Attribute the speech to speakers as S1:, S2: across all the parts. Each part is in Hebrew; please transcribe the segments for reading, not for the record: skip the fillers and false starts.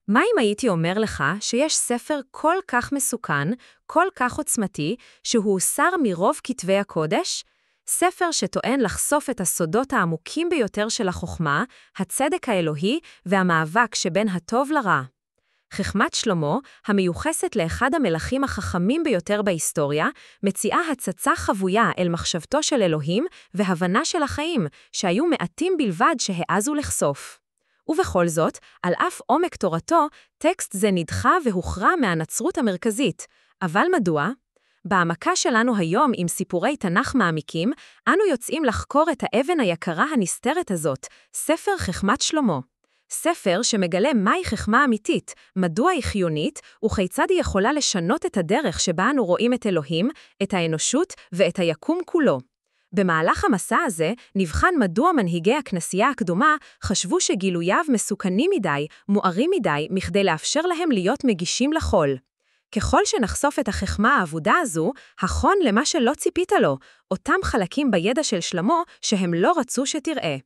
S1: מה אם הייתי אומר לך שיש ספר כל כך מסוכן, כל כך עוצמתי, שהוא הוסר מרוב כתבי הקודש? ספר שטוען לחשוף את הסודות העמוקים ביותר של החוכמה, הצדק האלוהי והמאבק שבין הטוב לרע. חכמת שלמה, המיוחסת לאחד המלכים החכמים ביותר בהיסטוריה, מציעה הצצה חבויה אל מחשבתו של אלוהים והבנה של החיים, שהיו מעטים בלבד שהעזו לחשוף. ובכל זאת, על אף עומק תורתו, טקסט זה נדחה והוכרע מהנצרות המרכזית. אבל מדוע? בהעמקה שלנו היום עם סיפורי תנ"ך מעמיקים, אנו יוצאים לחקור את האבן היקרה הנסתרת הזאת, ספר חכמת שלמה. ספר שמגלה מהי חכמה אמיתית, מדוע היא חיונית, וכיצד היא יכולה לשנות את הדרך שבה אנו רואים את אלוהים, את האנושות ואת היקום כולו. במהלך המסע הזה נבחן מדוע מנהיגי הכנסייה הקדומה חשבו שגילוייו מסוכנים מדי, מוארים מדי, מכדי לאפשר להם להיות מגישים לכל. ככל שנחשוף את החכמה העבודה הזו, הכון למה שלא ציפית לו, אותם חלקים בידע של שלמה שהם לא רצו שתראה.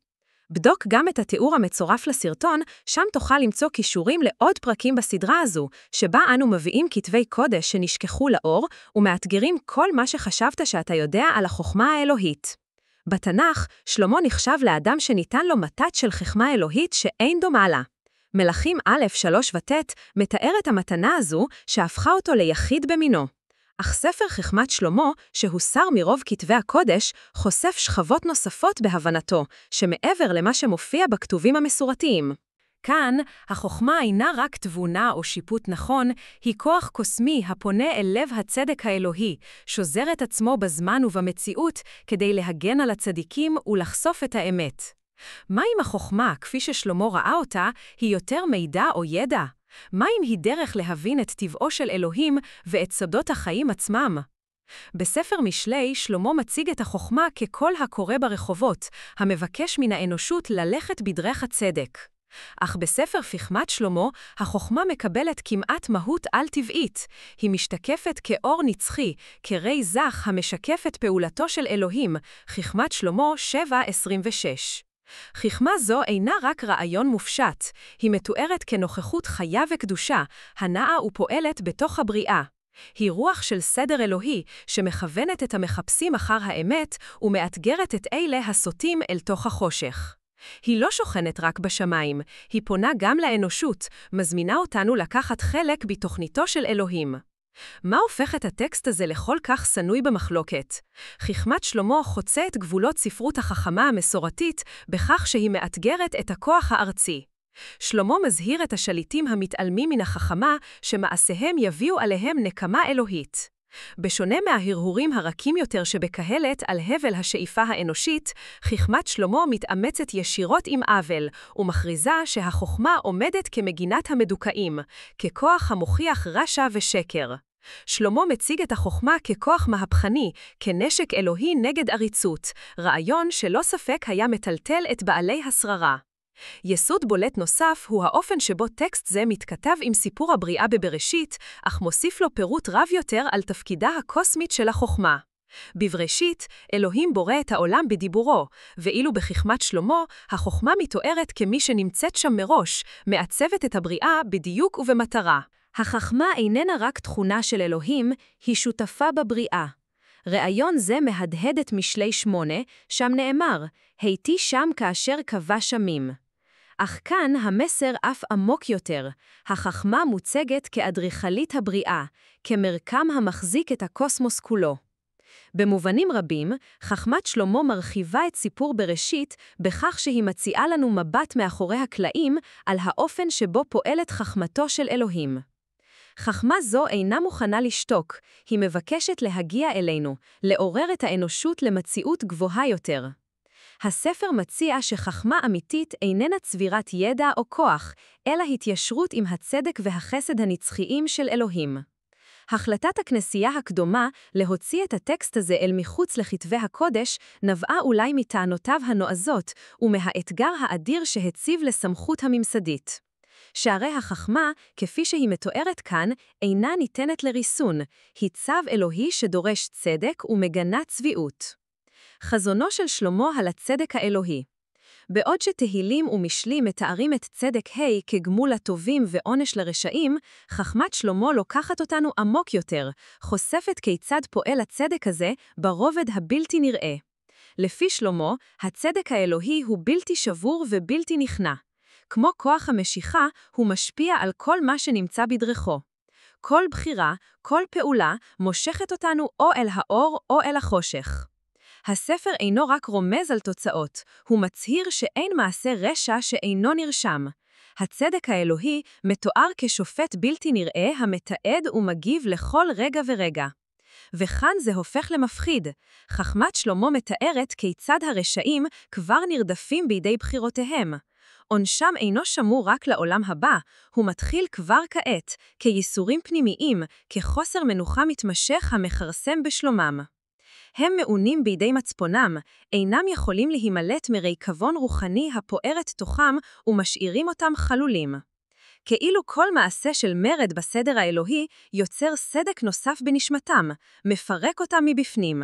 S1: בדוק גם את התיאור המצורף לסרטון, שם תוכל למצוא קישורים לעוד פרקים בסדרה הזו, שבה אנו מביאים כתבי קודש שנשכחו לאור, ומאתגרים כל מה שחשבת שאתה יודע על החוכמה האלוהית. בתנ"ך, שלמה נחשב לאדם שניתן לו מתת של חכמה אלוהית שאין דומה לה. מלכים א' 3 ו-ט מתאר את המתנה הזו שהפכה אותו ליחיד במינו. אך ספר חכמת שלמה, שהוסר מרוב כתבי הקודש, חושף שכבות נוספות בהבנתו, שמעבר למה שמופיע בכתובים המסורתיים. כאן, החוכמה אינה רק תבונה או שיפוט נכון, היא כוח קוסמי הפונה אל לב הצדק האלוהי, שוזר את עצמו בזמן ובמציאות כדי להגן על הצדיקים ולחשוף את האמת. מה אם החוכמה, כפי ששלמה ראה אותה, היא יותר מידע או ידע? מה אם היא דרך להבין את טבעו של אלוהים ואת סודות החיים עצמם? בספר משלי, שלמה מציג את החוכמה כקול הקורא ברחובות, המבקש מן האנושות ללכת בדרך הצדק. אך בספר חכמת שלמה, החוכמה מקבלת כמעט מהות על-טבעית. היא משתקפת כאור נצחי, כרי זך המשקף את פעולתו של אלוהים, חכמת שלמה 7:26. חכמה זו אינה רק רעיון מופשט, היא מתוארת כנוכחות חיה וקדושה, הנעה ופועלת בתוך הבריאה. היא רוח של סדר אלוהי שמכוונת את המחפשים אחר האמת ומאתגרת את אלה הסוטים אל תוך החושך. היא לא שוכנת רק בשמיים, היא פונה גם לאנושות, מזמינה אותנו לקחת חלק בתוכניתו של אלוהים. מה הופך את הטקסט הזה לכל כך סנוי במחלוקת? חכמת שלמה חוצה את גבולות ספרות החכמה המסורתית בכך שהיא מאתגרת את הכוח הארצי. שלמה מזהיר את השליטים המתעלמים מן החכמה שמעשיהם יביאו עליהם נקמה אלוהית. בשונה מההרהורים הרכים יותר שבקהלת על הבל השאיפה האנושית, חכמת שלמה מתאמצת ישירות עם עוול, ומכריזה שהחוכמה עומדת כמגינת המדוכאים, ככוח המוכיח רשע ושקר. שלמה מציג את החוכמה ככוח מהפכני, כנשק אלוהי נגד עריצות, רעיון שלא ספק היה מטלטל את בעלי השררה. יסוד בולט נוסף הוא האופן שבו טקסט זה מתכתב עם סיפור הבריאה בבראשית, אך מוסיף לו פירוט רב יותר על תפקידה הקוסמית של החוכמה. בבראשית, אלוהים בורא את העולם בדיבורו, ואילו בחכמת שלמה, החוכמה מתוארת כמי שנמצאת שם מראש, מעצבת את הבריאה בדיוק ובמטרה. החכמה איננה רק תכונה של אלוהים, היא שותפה בבריאה. רעיון זה מהדהד את משלי 8, שם נאמר, הייתי שם כאשר קבע שמים. אך כאן המסר אף עמוק יותר. החכמה מוצגת כאדריכלית הבריאה, כמרקם המחזיק את הקוסמוס כולו. במובנים רבים, חכמת שלמה מרחיבה את סיפור בראשית בכך שהיא מציעה לנו מבט מאחורי הקלעים על האופן שבו פועלת חכמתו של אלוהים. חכמה זו אינה מוכנה לשתוק, היא מבקשת להגיע אלינו, לעורר את האנושות למציאות גבוהה יותר. הספר מציע שחכמה אמיתית איננה צבירת ידע או כוח, אלא התיישרות עם הצדק והחסד הנצחיים של אלוהים. החלטת הכנסייה הקדומה להוציא את הטקסט הזה אל מחוץ לכתבי הקודש נבעה אולי מטענותיו הנועזות ומהאתגר האדיר שהציב לסמכות הממסדית. שערי החכמה, כפי שהיא מתוארת כאן, אינה ניתנת לריסון, היא צו אלוהי שדורש צדק ומגנה צביעות. חזונו של שלמה על הצדק האלוהי. בעוד שתהילים ומשלים מתארים את צדק ה' כגמול לטובים ועונש לרשעים, חכמת שלמה לוקחת אותנו עמוק יותר, חושפת כיצד פועל הצדק הזה ברובד הבלתי נראה. לפי שלמה, הצדק האלוהי הוא בלתי שבור ובלתי נכנע. כמו כוח המשיכה, הוא משפיע על כל מה שנמצא בדרכו. כל בחירה, כל פעולה, מושכת אותנו או אל האור או אל החושך. הספר אינו רק רומז על תוצאות, הוא מצהיר שאין מעשה רשע שאינו נרשם. הצדק האלוהי מתואר כשופט בלתי נראה המתעד ומגיב לכל רגע ורגע. וכאן זה הופך למפחיד. חכמת שלמה מתארת כיצד הרשעים כבר נרדפים בידי בחירותיהם. עונשם אינו שמור רק לעולם הבא, הוא מתחיל כבר כעת, כייסורים פנימיים, כחוסר מנוחה מתמשך המחרסם בשלומם. הם מעונים בידי מצפונם, אינם יכולים להימלט מריקבון רוחני הפוער את תוכם ומשאירים אותם חלולים. כאילו כל מעשה של מרד בסדר האלוהי יוצר סדק נוסף בנשמתם, מפרק אותם מבפנים.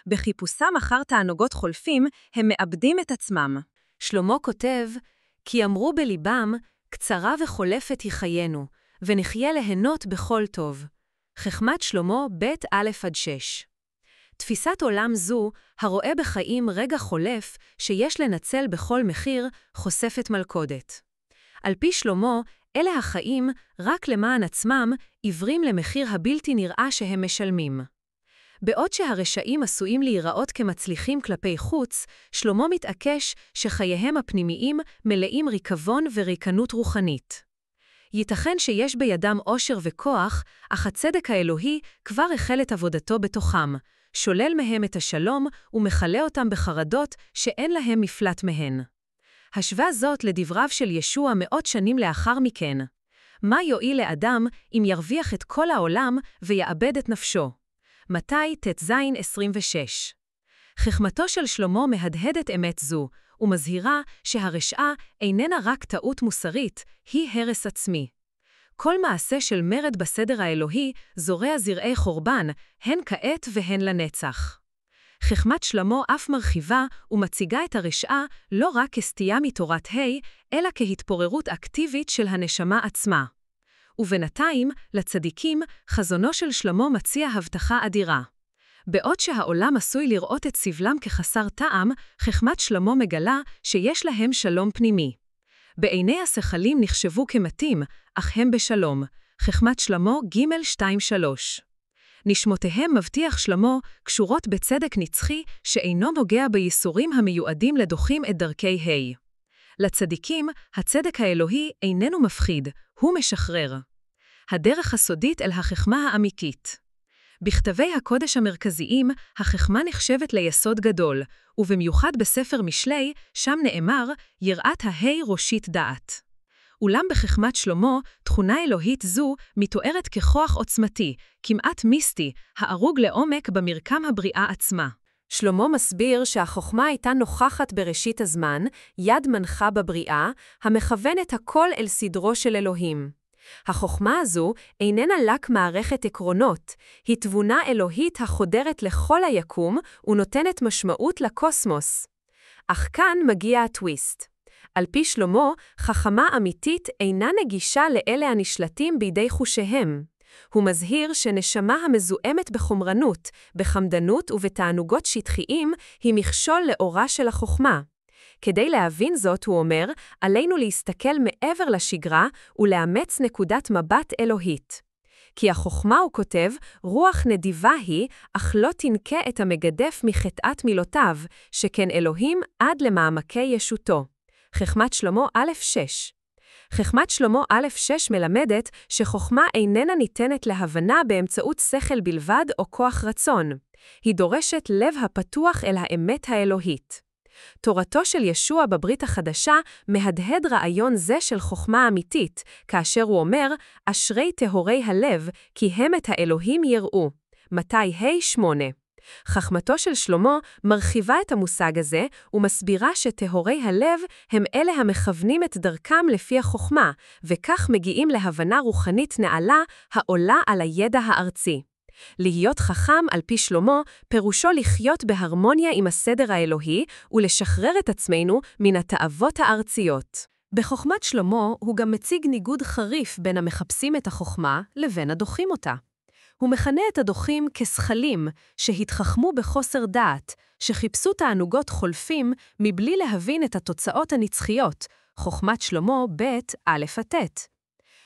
S1: בחיפושם אחר תענוגות חולפים, הם מאבדים את עצמם. שלמה כותב, כי אמרו בליבם, קצרה וחולפת היא חיינו, ונחיה ליהנות בכל טוב. חכמת שלמה בית א' עד 6. תפיסת עולם זו, הרואה בחיים רגע חולף שיש לנצל בכל מחיר, חושפת מלכודת. על פי שלמה, אלה החיים, רק למען עצמם, עיוורים למחיר הבלתי נראה שהם משלמים. בעוד שהרשעים עשויים להיראות כמצליחים כלפי חוץ, שלמה מתעקש שחייהם הפנימיים מלאים ריקבון וריקנות רוחנית. ייתכן שיש בידם עושר וכוח, אך הצדק האלוהי כבר החל את עבודתו בתוכם, שולל מהם את השלום ומחלה אותם בחרדות שאין להם מפלט מהן. השווה זאת לדבריו של ישוע מאות שנים לאחר מכן. מה יועיל לאדם אם ירוויח את כל העולם ויאבד את נפשו? מתי ט"ז 26. חכמתו של שלמה מהדהדת אמת זו, ומזהירה שהרשעה איננה רק טעות מוסרית, היא הרס עצמי. כל מעשה של מרד בסדר האלוהי זורע זרעי חורבן, הן כעת והן לנצח. חכמת שלמה אף מרחיבה ומציגה את הרשעה לא רק כסטייה מתורת אלא כהתפוררות אקטיבית של הנשמה עצמה. ובינתיים, לצדיקים, חזונו של שלמה מציע הבטחה אדירה. בעוד שהעולם עשוי לראות את סבלם כחסר טעם, חכמת שלמה מגלה שיש להם שלום פנימי. בעיני השכלים נחשבו כמתים, אך הם בשלום. חכמת שלמה ג' 2-3. נשמותיהם מבטיח שלמה קשורות בצדק נצחי שאינו נוגע בייסורים המיועדים לדוחים את דרכי לצדיקים, הצדק האלוהי איננו מפחיד, הוא משחרר. הדרך הסודית אל החכמה האמיקית. בכתבי הקודש המרכזיים, החכמה נחשבת ליסוד גדול, ובמיוחד בספר משלי, שם נאמר, יראת ראשית דעת. אולם בחכמת שלמה, תכונה אלוהית זו מתוארת ככוח עוצמתי, כמעט מיסטי, הערוג לעומק במרקם הבריאה עצמה. שלמה מסביר שהחוכמה הייתה נוכחת בראשית הזמן, יד מנחה בבריאה, המכוונת הכל אל סדרו של אלוהים. החוכמה הזו איננה רק מערכת עקרונות, היא תבונה אלוהית החודרת לכל היקום ונותנת משמעות לקוסמוס. אך כאן מגיע הטוויסט. על פי שלמה, חכמה אמיתית אינה נגישה לאלה הנשלטים בידי חושיהם. הוא מזהיר שנשמה המזוהמת בחומרנות, בחמדנות ובתענוגות שטחיים היא מכשול לאורה של החוכמה. כדי להבין זאת, הוא אומר, עלינו להסתכל מעבר לשגרה ולאמץ נקודת מבט אלוהית. כי החוכמה, הוא כותב, רוח נדיבה היא, אך לא תנקה את המגדף מחטאת מילותיו, שכן אלוהים עד למעמקי ישותו. חכמת שלמה א' 6. חכמת שלמה א' 6 מלמדת שחוכמה איננה ניתנת להבנה באמצעות שכל בלבד או כוח רצון. היא דורשת לב הפתוח אל האמת האלוהית. תורתו של ישוע בברית החדשה מהדהד רעיון זה של חוכמה אמיתית, כאשר הוא אומר, אשרי טהורי הלב, כי הם את האלוהים יראו. מתי 8. חכמתו של שלמה מרחיבה את המושג הזה ומסבירה שטהורי הלב הם אלה המכוונים את דרכם לפי החוכמה, וכך מגיעים להבנה רוחנית נעלה העולה על הידע הארצי. להיות חכם על פי שלמה פירושו לחיות בהרמוניה עם הסדר האלוהי ולשחרר את עצמנו מן התאוות הארציות. בחוכמת שלמה הוא גם מציג ניגוד חריף בין המחפשים את החוכמה לבין הדוחים אותה. הוא מכנה את הדוחים כשכלים שהתחכמו בחוסר דעת, שחיפשו תענוגות חולפים מבלי להבין את התוצאות הנצחיות, חוכמת שלמה ב' א' עד ט'.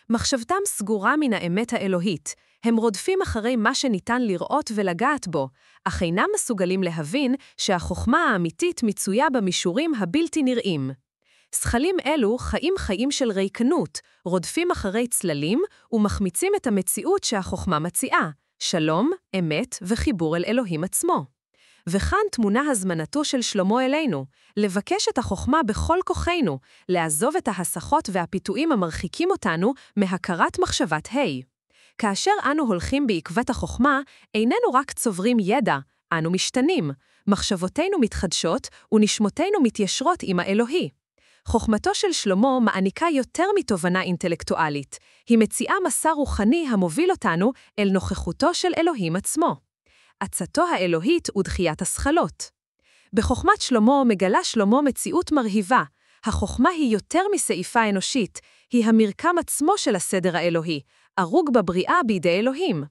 S1: מחשבתם סגורה מן האמת האלוהית, הם רודפים אחרי מה שניתן לראות ולגעת בו, אך אינם מסוגלים להבין שהחוכמה האמיתית מצויה במישורים הבלתי נראים. שכלים אלו חיים חיים של ריקנות, רודפים אחרי צללים ומחמיצים את המציאות שהחוכמה מציעה, שלום, אמת וחיבור אל אלוהים עצמו. וכאן תמונה הזמנתו של שלמה אלינו, לבקש את החוכמה בכל כוחנו, לעזוב את ההסחות והפיתויים המרחיקים אותנו מהכרת מחשבת כאשר אנו הולכים בעקבת החוכמה, איננו רק צוברים ידע, אנו משתנים, מחשבותינו מתחדשות ונשמותינו מתיישרות עם האלוהי. חוכמתו של שלמה מעניקה יותר מתובנה אינטלקטואלית, היא מציעה מסע רוחני המוביל אותנו אל נוכחותו של אלוהים עצמו. עצתו האלוהית ודחיית השכלות. בחוכמת שלמה מגלה שלמה מציאות מרהיבה, החוכמה היא יותר מסעיפה אנושית, היא המרקם עצמו של הסדר האלוהי, ארוג בבריאה בידי אלוהים.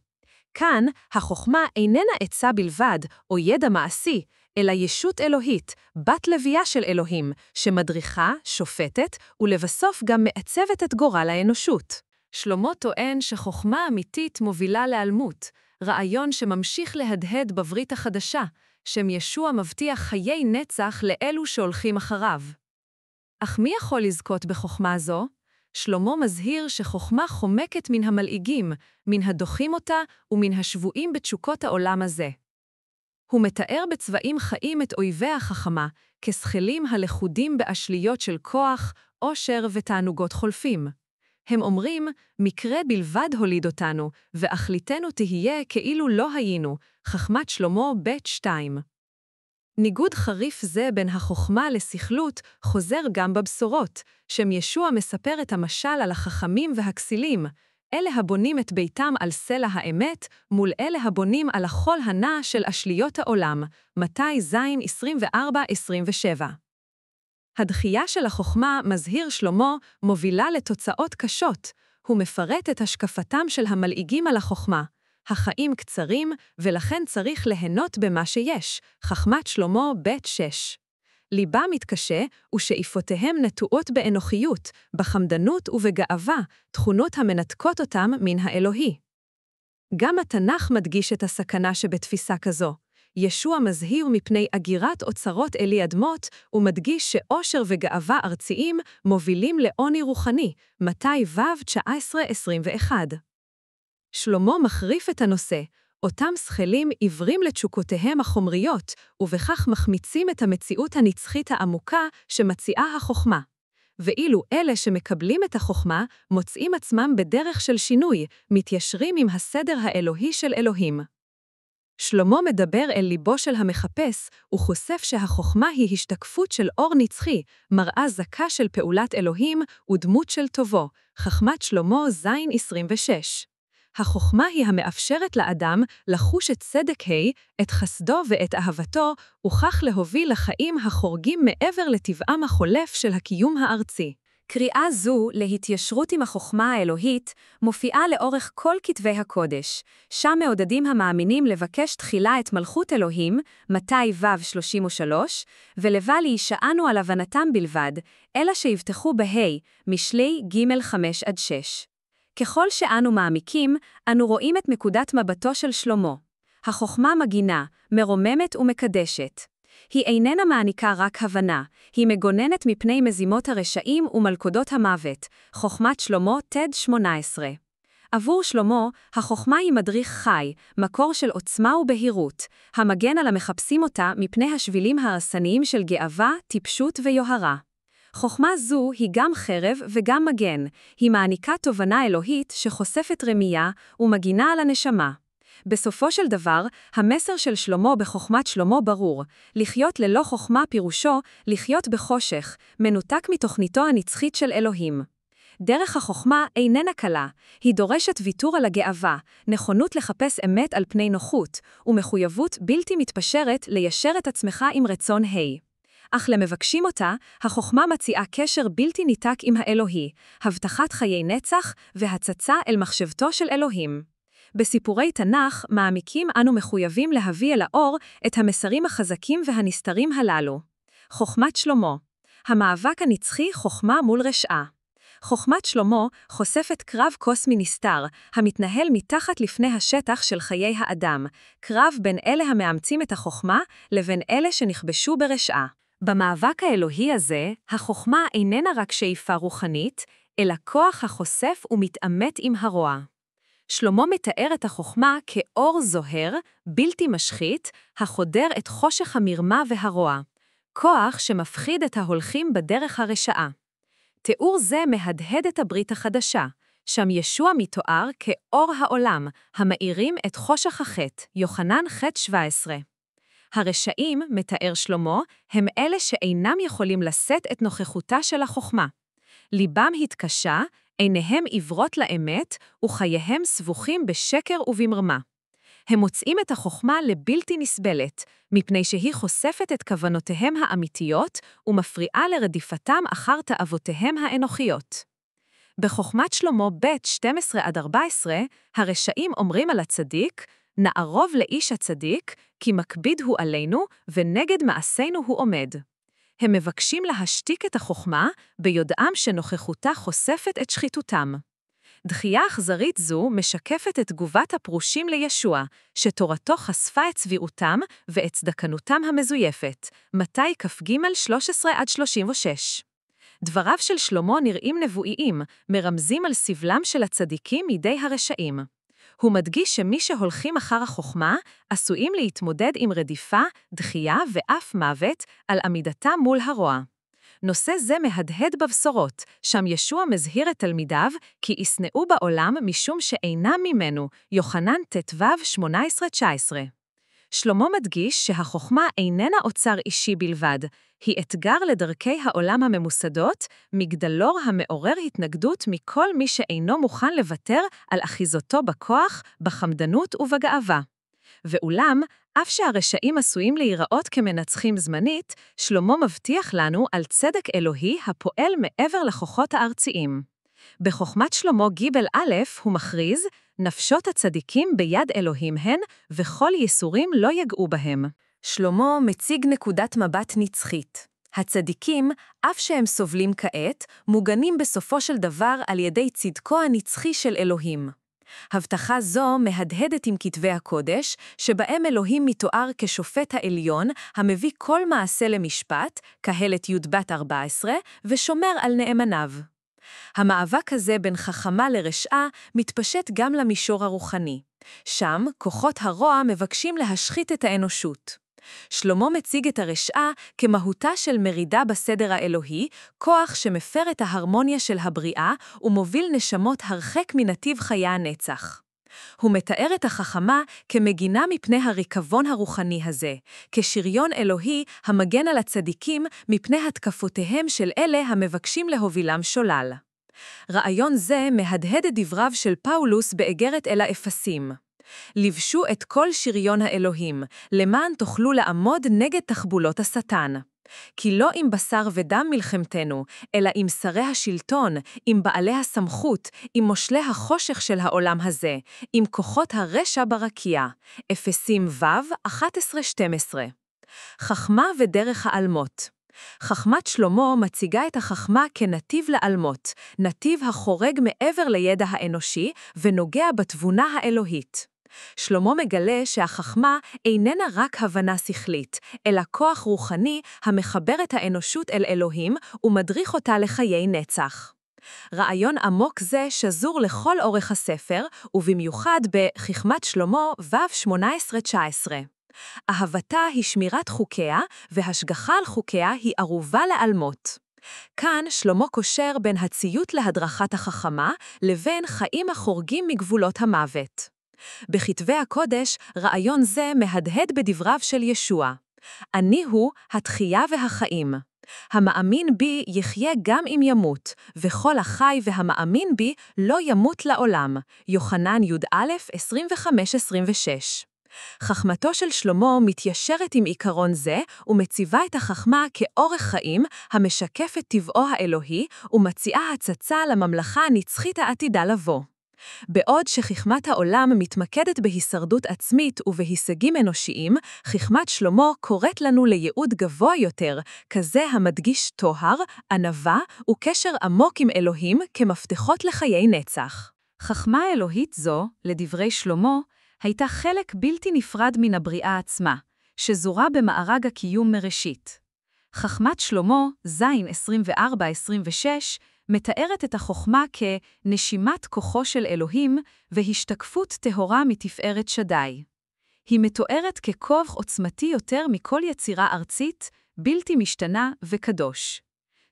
S1: כאן החוכמה איננה עצה בלבד או ידע מעשי, אלא ישות אלוהית, בת לביאה של אלוהים, שמדריכה, שופטת ולבסוף גם מעצבת את גורל האנושות. שלמה טוען שחוכמה אמיתית מובילה להיעלמות, רעיון שממשיך להדהד בברית החדשה, שם ישוע מבטיח חיי נצח לאלו שהולכים אחריו. אך מי יכול לזכות בחוכמה זו? שלמה מזהיר שחוכמה חומקת מן המלעיגים, מן הדוחים אותה ומן השבויים בתשוקות העולם הזה. הוא מתאר בצבעים חיים את אויבי החכמה, כשכלים הלכודים באשליות של כוח, עושר ותענוגות חולפים. הם אומרים, מקרה בלבד הוליד אותנו, ואחליתנו תהיה כאילו לא היינו, חכמת שלמה ב' 2. ניגוד חריף זה בין החוכמה לסכלות חוזר גם בבשורות, שם ישוע מספר את המשל על החכמים והכסילים, אלה הבונים את ביתם על סלע האמת, מול אלה הבונים על החול הנע של אשליות העולם, מתי ז' 24-27. הדחייה של החוכמה, מזהיר שלמה, מובילה לתוצאות קשות. הוא מפרט את השקפתם של המלעיגים על החוכמה. החיים קצרים, ולכן צריך ליהנות במה שיש. חכמת שלמה ב' 6. ליבם מתקשה, ושאיפותיהם נטועות באנוכיות, בחמדנות ובגאווה, תכונות המנתקות אותם מן האלוהי. גם התנ"ך מדגיש את הסכנה שבתפיסה כזו. ישוע מזהיר מפני אגירת אוצרות אלי אדמות, ומדגיש שעושר וגאווה ארציים מובילים לעוני רוחני, מתי ו' 19-21. שלמה מחריף את הנושא, אותם שכלים עיוורים לתשוקותיהם החומריות, ובכך מחמיצים את המציאות הנצחית העמוקה שמציעה החוכמה. ואילו אלה שמקבלים את החוכמה, מוצאים עצמם בדרך של שינוי, מתיישרים עם הסדר האלוהי של אלוהים. שלמה מדבר אל ליבו של המחפש, וחושף שהחוכמה היא השתקפות של אור נצחי, מראה זכה של פעולת אלוהים ודמות של טובו, חכמת שלמה ז' 26. החוכמה היא המאפשרת לאדם לחוש את צדק את חסדו ואת אהבתו, וכך להוביל לחיים החורגים מעבר לטבעם החולף של הקיום הארצי. קריאה זו להתיישרות עם החוכמה האלוהית מופיעה לאורך כל כתבי הקודש, שם מעודדים המאמינים לבקש תחילה את מלכות אלוהים, מתי ו' 33, ולבל להישענו על הבנתם בלבד, אלא שיבטחו משלי ג' 5 עד 6. ככל שאנו מעמיקים, אנו רואים את נקודת מבטו של שלמה. החוכמה מגינה, מרוממת ומקדשת. היא איננה מעניקה רק הבנה, היא מגוננת מפני מזימות הרשעים ומלכודות המוות. חוכמת שלמה תד 18. עבור שלמה, החוכמה היא מדריך חי, מקור של עוצמה ובהירות, המגן על המחפשים אותה מפני השבילים ההרסניים של גאווה, טיפשות ויוהרה. חוכמה זו היא גם חרב וגם מגן, היא מעניקה תובנה אלוהית שחושפת רמייה ומגינה על הנשמה. בסופו של דבר, המסר של שלמה בחוכמת שלמה ברור, לחיות ללא חוכמה פירושו, לחיות בחושך, מנותק מתוכניתו הנצחית של אלוהים. דרך החוכמה איננה קלה, היא דורשת ויתור על הגאווה, נכונות לחפש אמת על פני נוחות, ומחויבות בלתי מתפשרת ליישר את עצמך עם רצון אך למבקשים אותה, החוכמה מציעה קשר בלתי ניתק עם האלוהי, הבטחת חיי נצח והצצה אל מחשבתו של אלוהים. בסיפורי תנ"ך מעמיקים אנו מחויבים להביא אל האור את המסרים החזקים והנסתרים הללו. חוכמת שלמה. המאבק הנצחי חוכמה מול רשעה. חוכמת שלמה חושפת קרב קוסמי נסתר, המתנהל מתחת לפני השטח של חיי האדם, קרב בין אלה המאמצים את החוכמה לבין אלה שנכבשו ברשעה. במאבק האלוהי הזה, החוכמה איננה רק שאיפה רוחנית, אלא כוח החושף ומתעמת עם הרוע. שלמה מתאר את החוכמה כאור זוהר, בלתי משחית, החודר את חושך המרמה והרוע. כוח שמפחיד את ההולכים בדרך הרשעה. תיאור זה מהדהד את הברית החדשה, שם ישוע מתואר כאור העולם, המאירים את חושך החטא, יוחנן ח' 17. הרשעים, מתאר שלמה, הם אלה שאינם יכולים לשאת את נוכחותה של החוכמה. ליבם התקשה, עיניהם עיוורות לאמת, וחייהם סבוכים בשקר ובמרמה. הם מוצאים את החוכמה לבלתי נסבלת, מפני שהיא חושפת את כוונותיהם האמיתיות, ומפריעה לרדיפתם אחר תאוותיהם האנוכיות. בחוכמת שלמה ב' 12-14, הרשעים אומרים על הצדיק, נערוב לאיש הצדיק, כי מקביד הוא עלינו, ונגד מעשינו הוא עומד. הם מבקשים להשתיק את החוכמה, ביודעם שנוכחותה חושפת את שחיתותם. דחייה אכזרית זו משקפת את תגובת הפרושים לישוע, שתורתו חשפה את צביעותם ואת צדקנותם המזויפת, מתי כ"ג 13-36. דבריו של שלמה נראים נבואיים, מרמזים על סבלם של הצדיקים מידי הרשעים. הוא מדגיש שמי שהולכים אחר החוכמה, עשויים להתמודד עם רדיפה, דחייה ואף מוות על עמידתם מול הרוע. נושא זה מהדהד בבשורות, שם ישוע מזהיר את תלמידיו, כי ישנאו בעולם משום שאינם ממנו, יוחנן ט"ו 18-19. שלמה מדגיש שהחוכמה איננה אוצר אישי בלבד, היא אתגר לדרכי העולם הממוסדות, מגדלור המעורר התנגדות מכל מי שאינו מוכן לוותר על אחיזתו בכוח, בחמדנות ובגאווה. ואולם, אף שהרשעים עשויים להיראות כמנצחים זמנית, שלמה מבטיח לנו על צדק אלוהי הפועל מעבר לכוחות הארציים. בחוכמת שלמה ג' הוא מכריז, נפשות הצדיקים ביד אלוהים הן, וכל ייסורים לא יגעו בהם. שלמה מציג נקודת מבט נצחית. הצדיקים, אף שהם סובלים כעת, מוגנים בסופו של דבר על ידי צדקו הנצחי של אלוהים. הבטחה זו מהדהדת עם כתבי הקודש, שבהם אלוהים מתואר כשופט העליון, המביא כל מעשה למשפט, קהלת י"ב 14, ושומר על נאמניו. המאבק הזה בין חכמה לרשעה מתפשט גם למישור הרוחני. שם כוחות הרוע מבקשים להשחית את האנושות. שלמה מציג את הרשעה כמהותה של מרידה בסדר האלוהי, כוח שמפר את ההרמוניה של הבריאה ומוביל נשמות הרחק מנתיב חיי הנצח. הוא מתאר את החכמה כמגינה מפני הריקבון הרוחני הזה, כשריון אלוהי המגן על הצדיקים מפני התקפותיהם של אלה המבקשים להובילם שולל. רעיון זה מהדהד את דבריו של פאולוס באגרת אל האפסים. לבשו את כל שריון האלוהים, למען תוכלו לעמוד נגד תחבולות השטן. כי לא עם בשר ודם מלחמתנו, אלא עם שרי השלטון, עם בעלי הסמכות, עם מושלי החושך של העולם הזה, עם כוחות הרשע ברקיע. אפסים ו' 11-12. חכמה ודרך העלמות. חכמת שלמה מציגה את החכמה כנתיב לעלמות, נתיב החורג מעבר לידע האנושי ונוגע בתבונה האלוהית. שלמה מגלה שהחכמה איננה רק הבנה שכלית, אלא כוח רוחני המחבר את האנושות אל אלוהים ומדריך אותה לחיי נצח. רעיון עמוק זה שזור לכל אורך הספר, ובמיוחד בחכמת שלמה ו' 18-19. אהבתה היא שמירת חוקיה, והשגחה על חוקיה היא ערובה לעלמות. כאן שלמה קושר בין הציות להדרכת החכמה לבין חיים החורגים מגבולות המוות. בכתבי הקודש, רעיון זה מהדהד בדבריו של ישוע. אני הוא התחייה והחיים. המאמין בי יחיה גם אם ימות, וכל החי והמאמין בי לא ימות לעולם. יוחנן י"א 25-26. חכמתו של שלמה מתיישרת עם עיקרון זה, ומציבה את החכמה כאורך חיים המשקף את טבעו האלוהי, ומציעה הצצה לממלכה הנצחית העתידה לבוא. בעוד שחכמת העולם מתמקדת בהישרדות עצמית ובהישגים אנושיים, חכמת שלמה קוראת לנו לייעוד גבוה יותר, כזה המדגיש טוהר, ענווה וקשר עמוק עם אלוהים כמפתחות לחיי נצח. חכמה אלוהית זו, לדברי שלמה, הייתה חלק בלתי נפרד מן הבריאה עצמה, שזורה במארג הקיום מראשית. חכמת שלמה, זין 24-26, מתארת את החוכמה כנשימת כוחו של אלוהים והשתקפות טהורה מתפארת שדי. היא מתוארת ככוח עוצמתי יותר מכל יצירה ארצית, בלתי משתנה וקדוש.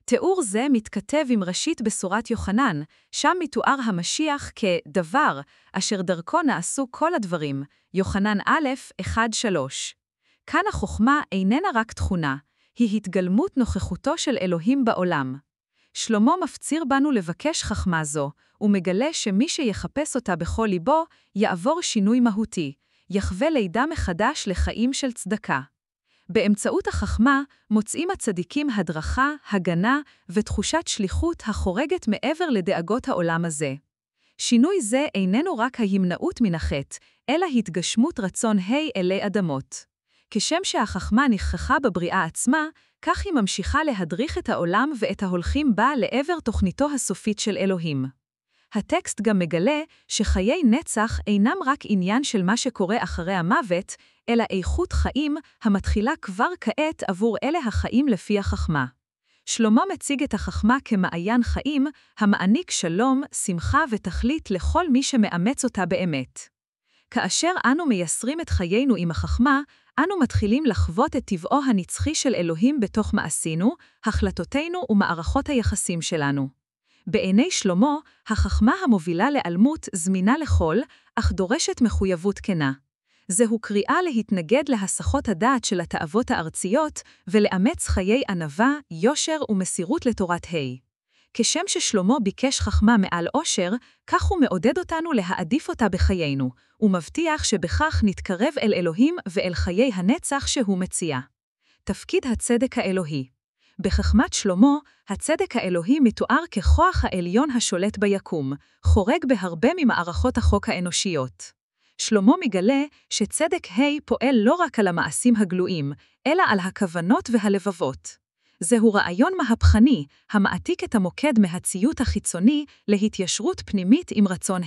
S1: תיאור זה מתכתב עם ראשית בשורת יוחנן, שם מתואר המשיח כדבר, אשר דרכו נעשו כל הדברים, יוחנן א' 1-3. כאן החוכמה איננה רק תכונה, היא התגלמות נוכחותו של אלוהים בעולם. שלמה מפציר בנו לבקש חכמה זו, ומגלה שמי שיחפש אותה בכל ליבו, יעבור שינוי מהותי, יחווה לידה מחדש לחיים של צדקה. באמצעות החכמה מוצאים הצדיקים הדרכה, הגנה ותחושת שליחות החורגת מעבר לדאגות העולם הזה. שינוי זה איננו רק ההימנעות מן החטא, אלא התגשמות רצון אלי אדמות. כשם שהחכמה נכחה בבריאה עצמה, כך היא ממשיכה להדריך את העולם ואת ההולכים בה לעבר תוכניתו הסופית של אלוהים. הטקסט גם מגלה שחיי נצח אינם רק עניין של מה שקורה אחרי המוות, אלא איכות חיים המתחילה כבר כעת עבור אלה החיים לפי החכמה. שלמה מציג את החכמה כמעיין חיים, המעניק שלום, שמחה ותכלית לכל מי שמאמץ אותה באמת. כאשר אנו מייסרים את חיינו עם החכמה, אנו מתחילים לחוות את טבעו הנצחי של אלוהים בתוך מעשינו, החלטותינו ומערכות היחסים שלנו. בעיני שלמה, החכמה המובילה לעלמות זמינה לכל, אך דורשת מחויבות כנה. זהו קריאה להתנגד להסחות הדעת של התאוות הארציות ולאמץ חיי ענווה, יושר ומסירות לתורת כשם ששלמה ביקש חכמה מעל עושר, כך הוא מעודד אותנו להעדיף אותה בחיינו, ומבטיח שבכך נתקרב אל אלוהים ואל חיי הנצח שהוא מציע. תפקיד הצדק האלוהי. בחכמת שלמה, הצדק האלוהי מתואר ככוח העליון השולט ביקום, חורג בהרבה ממערכות החוק האנושיות. שלמה מגלה שצדק פועל לא רק על המעשים הגלויים, אלא על הכוונות והלבבות. זהו רעיון מהפכני, המעתיק את המוקד מהציות החיצוני להתיישרות פנימית עם רצון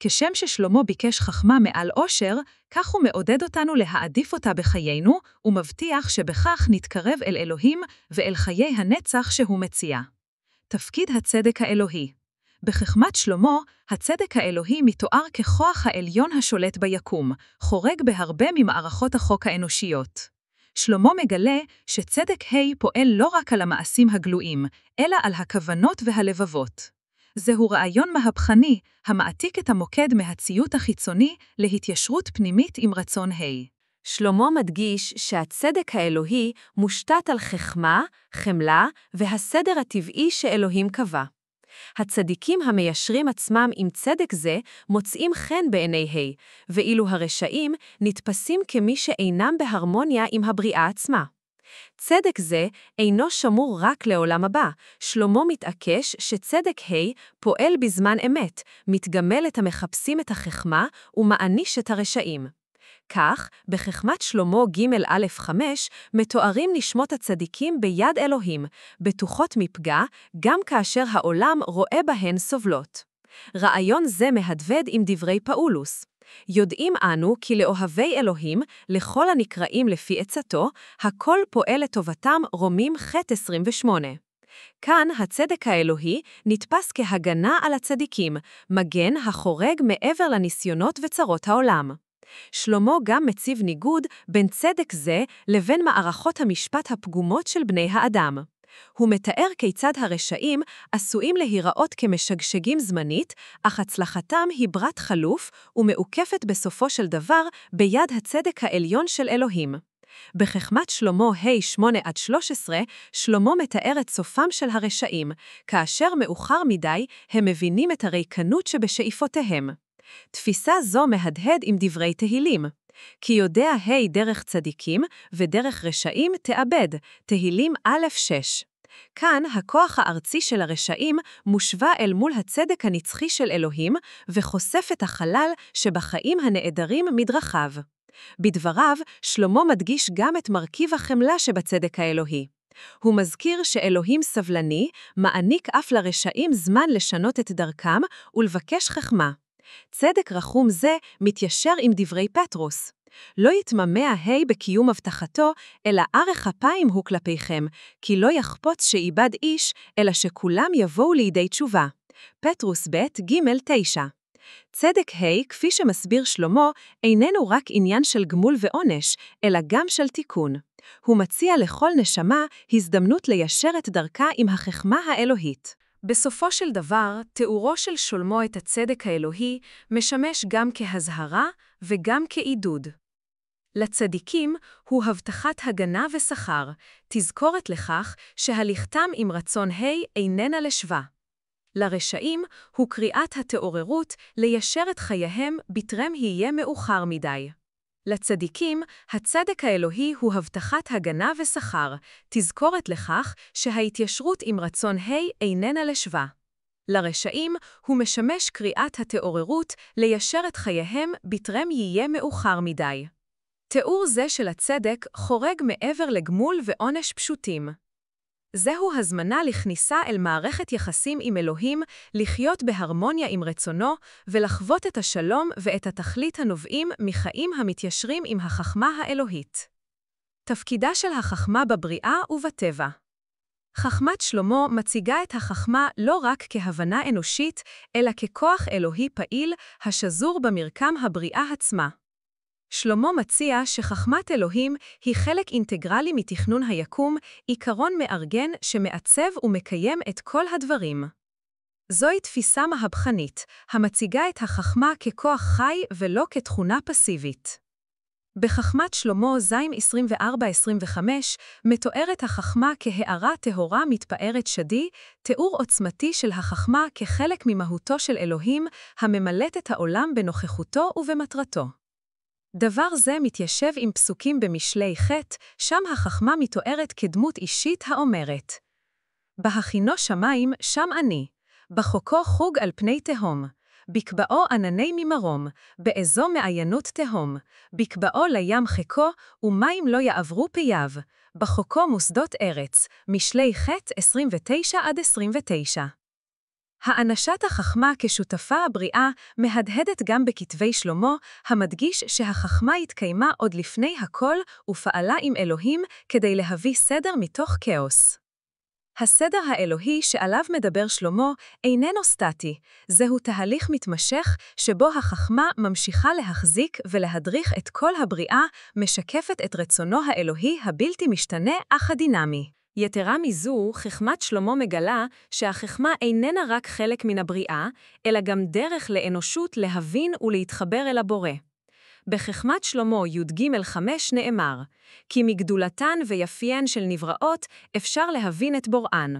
S1: כשם ששלמה ביקש חכמה מעל עושר, כך הוא מעודד אותנו להעדיף אותה בחיינו, ומבטיח שבכך נתקרב אל אלוהים ואל חיי הנצח שהוא מציע. תפקיד הצדק האלוהי. בחכמת שלמה, הצדק האלוהי מתואר ככוח העליון השולט ביקום, חורג בהרבה ממערכות החוק האנושיות. שלמה מגלה שצדק פועל לא רק על המעשים הגלויים, אלא על הכוונות והלבבות. זהו רעיון מהפכני, המעתיק את המוקד מהציות החיצוני להתיישרות פנימית עם רצון שלמה מדגיש שהצדק האלוהי מושתת על חכמה, חמלה והסדר הטבעי שאלוהים קבע. הצדיקים המיישרים עצמם עם צדק זה מוצאים חן בעיני ואילו הרשעים נתפסים כמי שאינם בהרמוניה עם הבריאה עצמה. צדק זה אינו שמור רק לעולם הבא, שלמה מתעקש שצדק פועל בזמן אמת, מתגמל את המחפשים את החכמה ומעניש את הרשעים. כך, בחכמת שלמה ג'-א-5 מתוארים נשמות הצדיקים ביד אלוהים, בטוחות מפגע, גם כאשר העולם רואה בהן סובלות. רעיון זה מהדבד עם דברי פאולוס. יודעים אנו כי לאוהבי אלוהים, לכל הנקראים לפי עצתו, הכל פועל לטובתם רומים ח' 28. כאן הצדק האלוהי נתפס כהגנה על הצדיקים, מגן החורג מעבר לניסיונות וצרות העולם. שלמה גם מציב ניגוד בין צדק זה לבין מערכות המשפט הפגומות של בני האדם. הוא מתאר כיצד הרשעים עשויים להיראות כמשגשגים זמנית, אך הצלחתם היא ברת חלוף ומעוקפת בסופו של דבר ביד הצדק העליון של אלוהים. בחכמת שלמה ה-8-13, שלמה מתאר את סופם של הרשעים, כאשר מאוחר מדי הם מבינים את הריקנות שבשאיפותיהם. תפיסה זו מהדהד עם דברי תהילים. כי יודע דרך צדיקים ודרך רשעים תאבד, תהילים א' 6. כאן הכוח הארצי של הרשעים מושווה אל מול הצדק הנצחי של אלוהים וחושף את החלל שבחיים הנעדרים מדרכיו. בדבריו, שלמה מדגיש גם את מרכיב החמלה שבצדק האלוהי. הוא מזכיר שאלוהים סבלני, מעניק אף לרשעים זמן לשנות את דרכם ולבקש חכמה. צדק רחום זה מתיישר עם דברי פטרוס. לא יתממע בקיום הבטחתו, אלא ארך אפיים הוא כלפיכם, כי לא יחפוץ שאיבד איש, אלא שכולם יבואו לידי תשובה. פטרוס ב' ג' 9. צדק כפי שמסביר שלמה, איננו רק עניין של גמול ועונש, אלא גם של תיקון. הוא מציע לכל נשמה הזדמנות ליישר את דרכה עם החכמה האלוהית. בסופו של דבר, תיאורו של שלמה את הצדק האלוהי משמש גם כהזהרה וגם כעידוד. לצדיקים הוא הבטחת הגנה ושכר, תזכורת לכך שהליכתם עם רצון איננה לשווה. לרשעים הוא קריאת התעוררות ליישר את חייהם בטרם יהיה מאוחר מדי. לצדיקים, הצדק האלוהי הוא הבטחת הגנה ושכר, תזכורת לכך שההתיישרות עם רצון איננה לשווה. לרשעים הוא משמש קריאת התעוררות ליישר את חייהם בטרם יהיה מאוחר מדי. תיאור זה של הצדק חורג מעבר לגמול ועונש פשוטים. זהו הזמנה לכניסה אל מערכת יחסים עם אלוהים, לחיות בהרמוניה עם רצונו, ולחוות את השלום ואת התכלית הנובעים מחיים המתיישרים עם החכמה האלוהית. תפקידה של החכמה בבריאה ובטבע. חכמת שלמה מציגה את החכמה לא רק כהבנה אנושית, אלא ככוח אלוהי פעיל השזור במרקם הבריאה עצמה. שלמה מציע שחכמת אלוהים היא חלק אינטגרלי מתכנון היקום, עיקרון מארגן שמעצב ומקיים את כל הדברים. זוהי תפיסה מהפכנית, המציגה את החכמה ככוח חי ולא כתכונה פסיבית. בחכמת שלמה ז' 24-25 מתוארת החכמה כהארה טהורה מתפארת שדי, תיאור עוצמתי של החכמה כחלק ממהותו של אלוהים, הממלאת את העולם בנוכחותו ובמטרתו. דבר זה מתיישב עם פסוקים במשלי ח', שם החכמה מתוארת כדמות אישית האומרת: בהכינו שמיים, שם אני, בחוקו חוג על פני תהום, בקבעו ענני ממרום, באזו מעיינות תהום, בקבעו לים חכו, ומים לא יעברו פייו, בחוקו מוסדות ארץ, משלי ח' 29-29. האנשת החכמה כשותפה הבריאה מהדהדת גם בכתבי שלמה, המדגיש שהחכמה התקיימה עוד לפני הכל ופעלה עם אלוהים כדי להביא סדר מתוך כאוס. הסדר האלוהי שעליו מדבר שלמה איננו סטטי, זהו תהליך מתמשך שבו החכמה ממשיכה להחזיק ולהדריך את כל הבריאה, משקפת את רצונו האלוהי הבלתי משתנה אך הדינמי. יתרה מזו, חכמת שלמה מגלה שהחכמה איננה רק חלק מן הבריאה, אלא גם דרך לאנושות להבין ולהתחבר אל הבורא. בחכמת שלמה י"ג 5 נאמר, כי מגדולתן ויפיין של נבראות אפשר להבין את בוראן.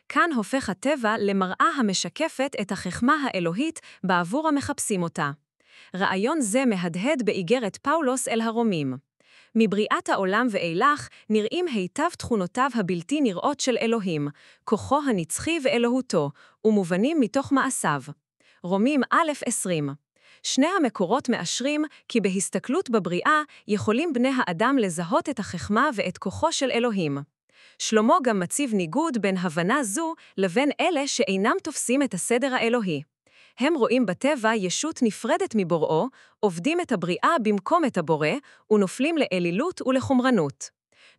S1: כאן הופך הטבע למראה המשקפת את החכמה האלוהית בעבור המחפשים אותה. רעיון זה מהדהד באיגרת פאולוס אל הרומים. מבריאת העולם ואילך נראים היטב תכונותיו הבלתי נראות של אלוהים, כוחו הנצחי ואלוהותו, ומובנים מתוך מעשיו. רומים א' 20. שני המקורות מאשרים כי בהסתכלות בבריאה יכולים בני האדם לזהות את החכמה ואת כוחו של אלוהים. שלמה גם מציב ניגוד בין הבנה זו לבין אלה שאינם תופסים את הסדר האלוהי. הם רואים בטבע ישות נפרדת מבוראו, עובדים את הבריאה במקום את הבורא, ונופלים לאלילות ולחומרנות.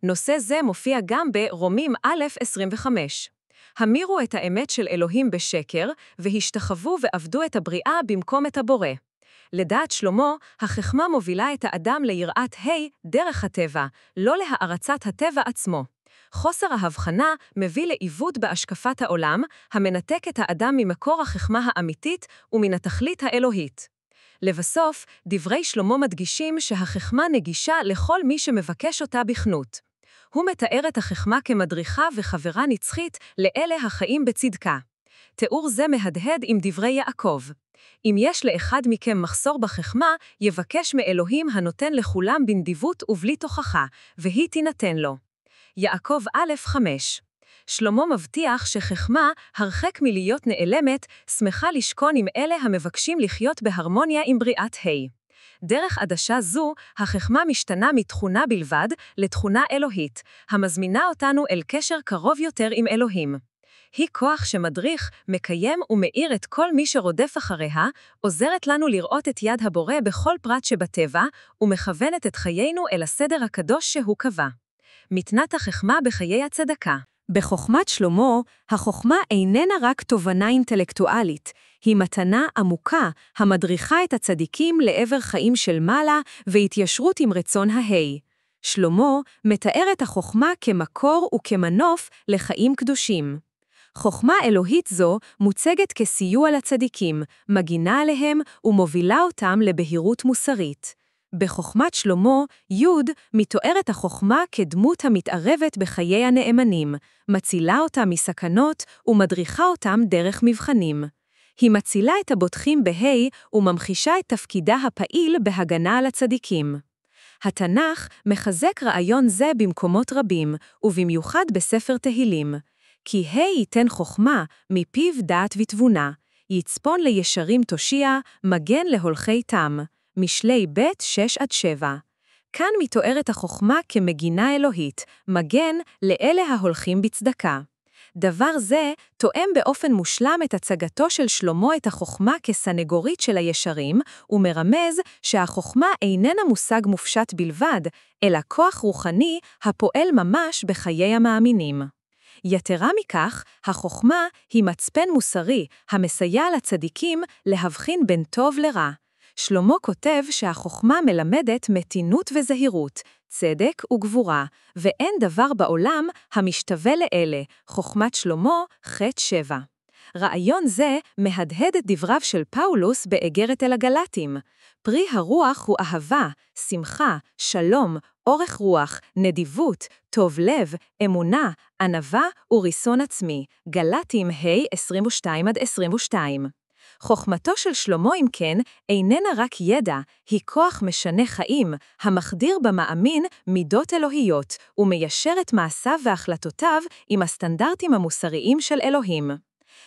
S1: נושא זה מופיע גם ברומים א' 25. המירו את האמת של אלוהים בשקר, והשתחוו ועבדו את הבריאה במקום את הבורא. לדעת שלמה, החכמה מובילה את האדם ליראת דרך הטבע, לא להערצת הטבע עצמו. חוסר ההבחנה מביא לעיוות בהשקפת העולם, המנתק את האדם ממקור החכמה האמיתית ומן התכלית האלוהית. לבסוף, דברי שלמה מדגישים שהחכמה נגישה לכל מי שמבקש אותה בכנות. הוא מתאר את החכמה כמדריכה וחברה נצחית לאלה החיים בצדקה. תיאור זה מהדהד עם דברי יעקב. אם יש לאחד מכם מחסור בחכמה, יבקש מאלוהים הנותן לכולם בנדיבות ובלי תוכחה, והיא תינתן לו. יעקב א' 5. שלמה מבטיח שחכמה, הרחק מלהיות נעלמת, שמחה לשכון עם אלה המבקשים לחיות בהרמוניה עם בריאת ה'. דרך עדשה זו, החכמה משתנה מתכונה בלבד לתכונה אלוהית, המזמינה אותנו אל קשר קרוב יותר עם אלוהים. היא כוח שמדריך, מקיים ומאיר את כל מי שרודף אחריה, עוזרת לנו לראות את יד הבורא בכל פרט שבטבע, ומכוונת את חיינו אל הסדר הקדוש שהוא קבע. מתנת החכמה בחיי הצדקה. בחוכמת שלמה, החוכמה איננה רק תובנה אינטלקטואלית, היא מתנה עמוקה המדריכה את הצדיקים לעבר חיים של מעלה והתיישרות עם רצון ההי. שלמה מתאר את החוכמה כמקור וכמנוף לחיים קדושים. חוכמה אלוהית זו מוצגת כסיוע לצדיקים, מגינה עליהם ומובילה אותם לבהירות מוסרית. בחוכמת שלמה, יוד מתוארת החוכמה כדמות המתערבת בחיי הנאמנים, מצילה אותם מסכנות ומדריכה אותם דרך מבחנים. היא מצילה את הבוטחים בהי וממחישה את תפקידה הפעיל בהגנה על הצדיקים. התנ"ך מחזק רעיון זה במקומות רבים, ובמיוחד בספר תהילים. כי ייתן חוכמה, מפיו דעת ותבונה, יצפון לישרים תושיע, מגן להולכי תם. משלי ב' 6-7. כאן מתוארת החוכמה כמגינה אלוהית, מגן לאלה ההולכים בצדקה. דבר זה תואם באופן מושלם את הצגתו של שלמה את החוכמה כסנגורית של הישרים, ומרמז שהחוכמה איננה מושג מופשט בלבד, אלא כוח רוחני הפועל ממש בחיי המאמינים. יתרה מכך, החוכמה היא מצפן מוסרי המסייע לצדיקים להבחין בין טוב לרע. שלמה כותב שהחוכמה מלמדת מתינות וזהירות, צדק וגבורה, ואין דבר בעולם המשתווה לאלה, חוכמת שלמה ח' 7. רעיון זה מהדהד את דבריו של פאולוס באגרת אל הגלטים. פרי הרוח הוא אהבה, שמחה, שלום, אורך רוח, נדיבות, טוב לב, אמונה, ענווה וריסון עצמי. גלטים ה' 22-22. חוכמתו של שלמה אם כן איננה רק ידע, היא כוח משנה חיים, המחדיר במאמין מידות אלוהיות, ומיישר את מעשיו והחלטותיו עם הסטנדרטים המוסריים של אלוהים.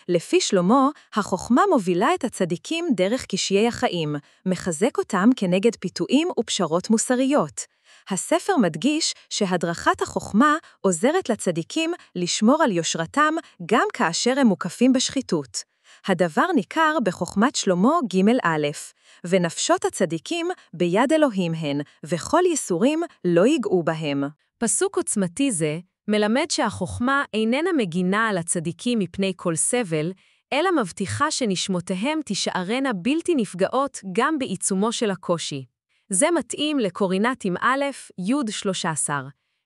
S1: לפי שלמה, החוכמה מובילה את הצדיקים דרך קשיי החיים, מחזק אותם כנגד פיתויים ופשרות מוסריות. הספר מדגיש שהדרכת החוכמה עוזרת לצדיקים לשמור על יושרתם גם כאשר הם מוקפים בשחיתות. הדבר ניכר בחוכמת שלמה ג' א', ונפשות הצדיקים ביד אלוהים הן, וכל יסורים לא ייגעו בהם. פסוק עוצמתי זה מלמד שהחוכמה איננה מגינה על הצדיקים מפני כל סבל, אלא מבטיחה שנשמותיהם תישארנה בלתי נפגעות גם בעיצומו של הקושי. זה מתאים לקורינתים א', י' 13.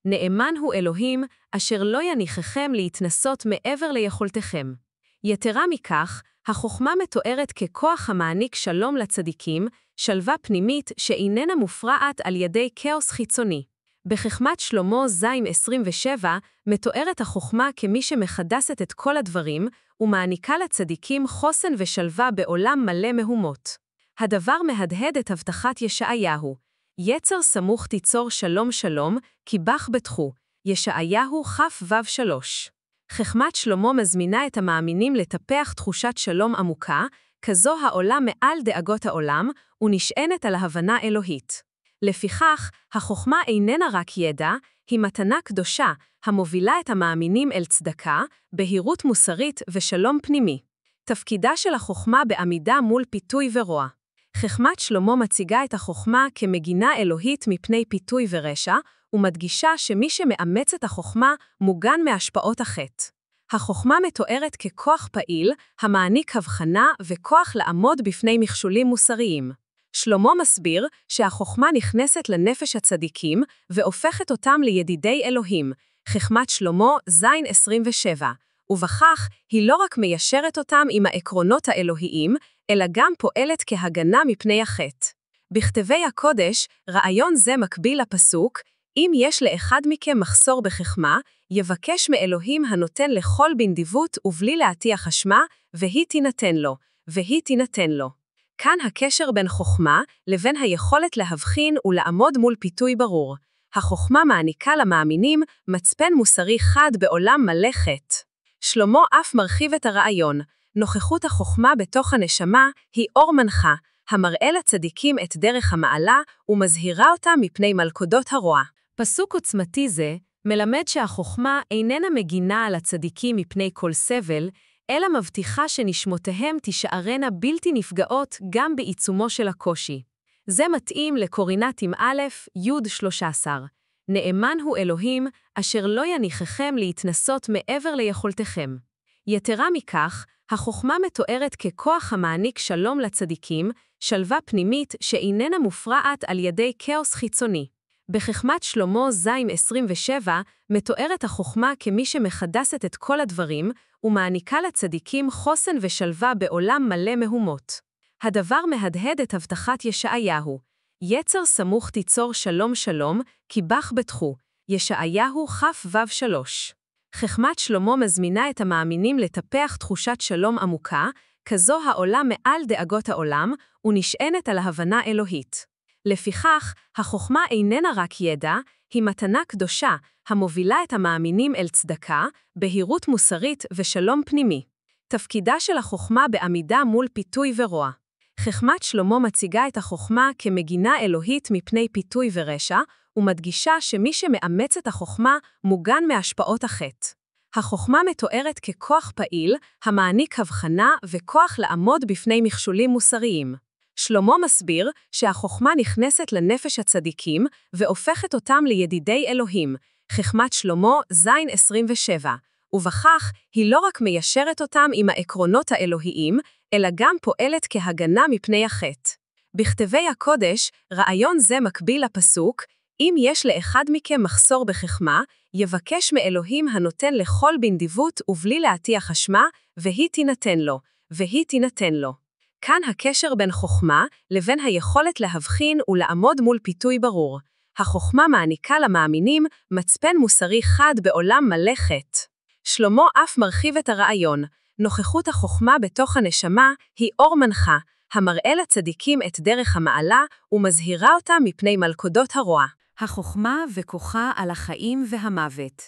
S1: נאמן הוא אלוהים, אשר לא יניחכם להתנסות מעבר ליכולתכם. יתרה מכך, החוכמה מתוארת ככוח המעניק שלום לצדיקים, שלווה פנימית שאיננה מופרעת על ידי כאוס חיצוני. בחכמת שלמה ז' 27 מתוארת החוכמה כמי שמחדסת את כל הדברים, ומעניקה לצדיקים חוסן ושלווה בעולם מלא מהומות. הדבר מהדהד את הבטחת ישעיהו. יצר סמוך תיצור שלום שלום, כי בך בטחו. ישעיהו כ"ו 3. חכמת שלמה מזמינה את המאמינים לטפח תחושת שלום עמוקה, כזו העולה מעל דאגות העולם, ונשענת על ההבנה אלוהית. לפיכך, החוכמה איננה רק ידע, היא מתנה קדושה, המובילה את המאמינים אל צדקה, בהירות מוסרית ושלום פנימי. תפקידה של החוכמה בעמידה מול פיתוי ורוע. חכמת שלמה מציגה את החוכמה כמגינה אלוהית מפני פיתוי ורשע, ומדגישה שמי שמאמץ את החוכמה מוגן מהשפעות החטא. החוכמה מתוארת ככוח פעיל, המעניק הבחנה וכוח לעמוד בפני מכשולים מוסריים. שלמה מסביר שהחוכמה נכנסת לנפש הצדיקים והופכת אותם לידידי אלוהים, חכמת שלמה ז' 27, ובכך היא לא רק מיישרת אותם עם העקרונות האלוהיים, אלא גם פועלת כהגנה מפני החטא. בכתבי הקודש, רעיון זה מקביל לפסוק, אם יש לאחד מכם מחסור בחכמה, יבקש מאלוהים הנותן לכל בנדיבות ובלי להטיח אשמה, והיא תינתן לו, והיא תינתן לו. כאן הקשר בין חוכמה לבין היכולת להבחין ולעמוד מול פיתוי ברור. החוכמה מעניקה למאמינים מצפן מוסרי חד בעולם מלא חטא. שלמה אף מרחיב את הרעיון. נוכחות החוכמה בתוך הנשמה היא אור מנחה, המראה לצדיקים את דרך המעלה ומזהירה אותם מפני מלכודות הרוע. פסוק עוצמתי זה מלמד שהחוכמה איננה מגינה על הצדיקים מפני כל סבל, אלא מבטיחה שנשמותיהם תישארנה בלתי נפגעות גם בעיצומו של הקושי. זה מתאים לקורינתים א', י' 13. נאמן הוא אלוהים, אשר לא יניחכם להתנסות מעבר ליכולתכם. יתרה מכך, החוכמה מתוארת ככוח המעניק שלום לצדיקים, שלווה פנימית שאיננה מופרעת על ידי כאוס חיצוני. בחכמת שלמה ז' 27 מתוארת החוכמה כמי שמחדסת את כל הדברים, ומעניקה לצדיקים חוסן ושלווה בעולם מלא מהומות. הדבר מהדהד את הבטחת ישעיהו. יצר סמוך תיצור שלום שלום, כי בך בטחו. ישעיהו כ"ו 3. חכמת שלמה מזמינה את המאמינים לטפח תחושת שלום עמוקה, כזו העולה מעל דאגות העולם, ונשענת על ההבנה אלוהית. לפיכך, החוכמה איננה רק ידע, היא מתנה קדושה, המובילה את המאמינים אל צדקה, בהירות מוסרית ושלום פנימי. תפקידה של החוכמה בעמידה מול פיתוי ורוע. חכמת שלמה מציגה את החוכמה כמגינה אלוהית מפני פיתוי ורשע, ומדגישה שמי שמאמץ את החוכמה מוגן מהשפעות החטא. החוכמה מתוארת ככוח פעיל, המעניק הבחנה וכוח לעמוד בפני מכשולים מוסריים. שלמה מסביר שהחוכמה נכנסת לנפש הצדיקים והופכת אותם לידידי אלוהים, חכמת שלמה ז' 27, ובכך היא לא רק מיישרת אותם עם העקרונות האלוהיים, אלא גם פועלת כהגנה מפני החטא. בכתבי הקודש, רעיון זה מקביל לפסוק, אם יש לאחד מכם מחסור בחכמה, יבקש מאלוהים הנותן לכל בנדיבות ובלי להטיח אשמה, והיא תינתן לו, והיא תינתן לו. כאן הקשר בין חוכמה לבין היכולת להבחין ולעמוד מול פיתוי ברור. החוכמה מעניקה למאמינים מצפן מוסרי חד בעולם מלא חטא. שלמה אף מרחיב את הרעיון. נוכחות החוכמה בתוך הנשמה היא אור מנחה, המראה לצדיקים את דרך המעלה ומזהירה אותם מפני מלכודות הרוע. החוכמה וכוחה על החיים והמוות.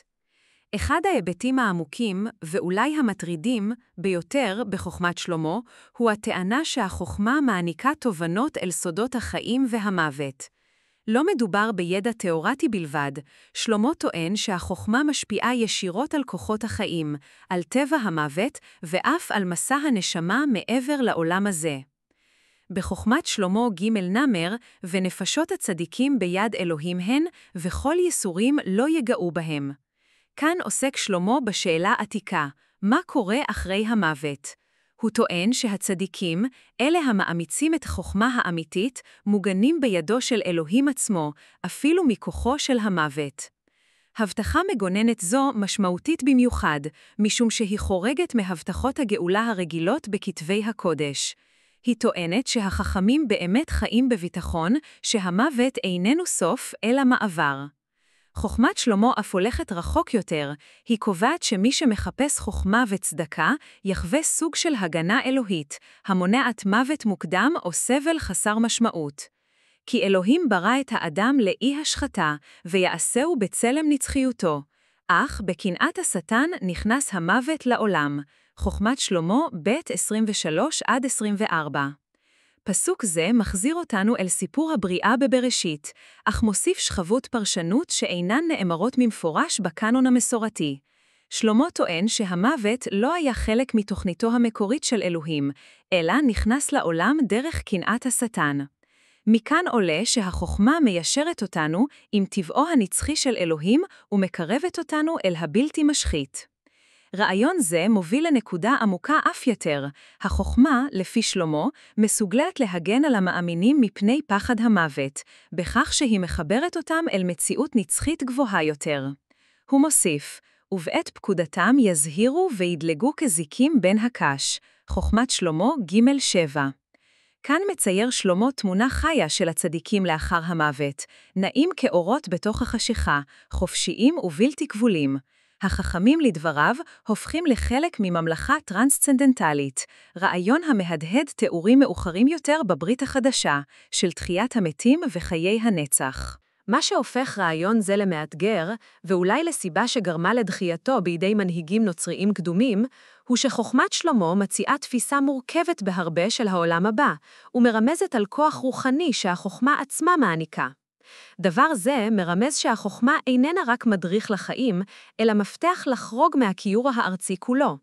S1: אחד ההיבטים העמוקים ואולי המטרידים ביותר בחוכמת שלמה הוא הטענה שהחוכמה מעניקה תובנות אל סודות החיים והמוות. לא מדובר בידע תיאורטי בלבד, שלמה טוען שהחוכמה משפיעה ישירות על כוחות החיים, על טבע המוות ואף על מסע הנשמה מעבר לעולם הזה. בחוכמת שלמה ג' נמר, ונפשות הצדיקים ביד אלוהים הן, וכל יסורים לא יגעו בהם. כאן עוסק שלמה בשאלה עתיקה, מה קורה אחרי המוות? הוא טוען שהצדיקים, אלה המאמיצים את החוכמה האמיתית, מוגנים בידו של אלוהים עצמו, אפילו מכוחו של המוות. הבטחה מגוננת זו משמעותית במיוחד, משום שהיא חורגת מהבטחות הגאולה הרגילות בכתבי הקודש. היא טוענת שהחכמים באמת חיים בביטחון, שהמוות איננו סוף אלא מעבר. חוכמת שלמה אף הולכת רחוק יותר, היא קובעת שמי שמחפש חוכמה וצדקה יחווה סוג של הגנה אלוהית, המונעת מוות מוקדם או סבל חסר משמעות. כי אלוהים ברא את האדם לאי השחתה, ויעשהו בצלם נצחיותו. אך בקנאת השטן נכנס המוות לעולם. חוכמת שלמה ב' 23-24. פסוק זה מחזיר אותנו אל סיפור הבריאה בבראשית, אך מוסיף שכבות פרשנות שאינן נאמרות ממפורש בקנון המסורתי. שלמה טוען שהמוות לא היה חלק מתוכניתו המקורית של אלוהים, אלא נכנס לעולם דרך קנאת השטן. מכאן עולה שהחוכמה מיישרת אותנו עם טבעו הנצחי של אלוהים ומקרבת אותנו אל הבלתי משחית. רעיון זה מוביל לנקודה עמוקה אף יותר. החוכמה, לפי שלמה, מסוגלת להגן על המאמינים מפני פחד המוות, בכך שהיא מחברת אותם אל מציאות נצחית גבוהה יותר. הוא מוסיף,
S2: ובעת פקודתם יזהירו וידלגו כזיקים בין הקש. חוכמת שלמה ג' 7. כאן מצייר שלמה תמונה חיה של הצדיקים לאחר המוות, נעים כאורות בתוך החשיכה, חופשיים ובלתי כבולים. החכמים לדבריו הופכים לחלק מממלכה טרנסצנדנטלית, רעיון המהדהד תיאורים מאוחרים יותר בברית החדשה, של תחיית המתים וחיי הנצח.
S1: מה שהופך רעיון זה למאתגר, ואולי לסיבה שגרמה לדחייתו בידי מנהיגים נוצריים קדומים, הוא שחוכמת שלמה מציעה תפיסה מורכבת בהרבה של העולם הבא, ומרמזת על כוח רוחני שהחוכמה עצמה מעניקה. דבר זה מרמז שהחוכמה איננה רק מדריך לחיים, אלא מפתח לחרוג מהכיור הארצי כולו.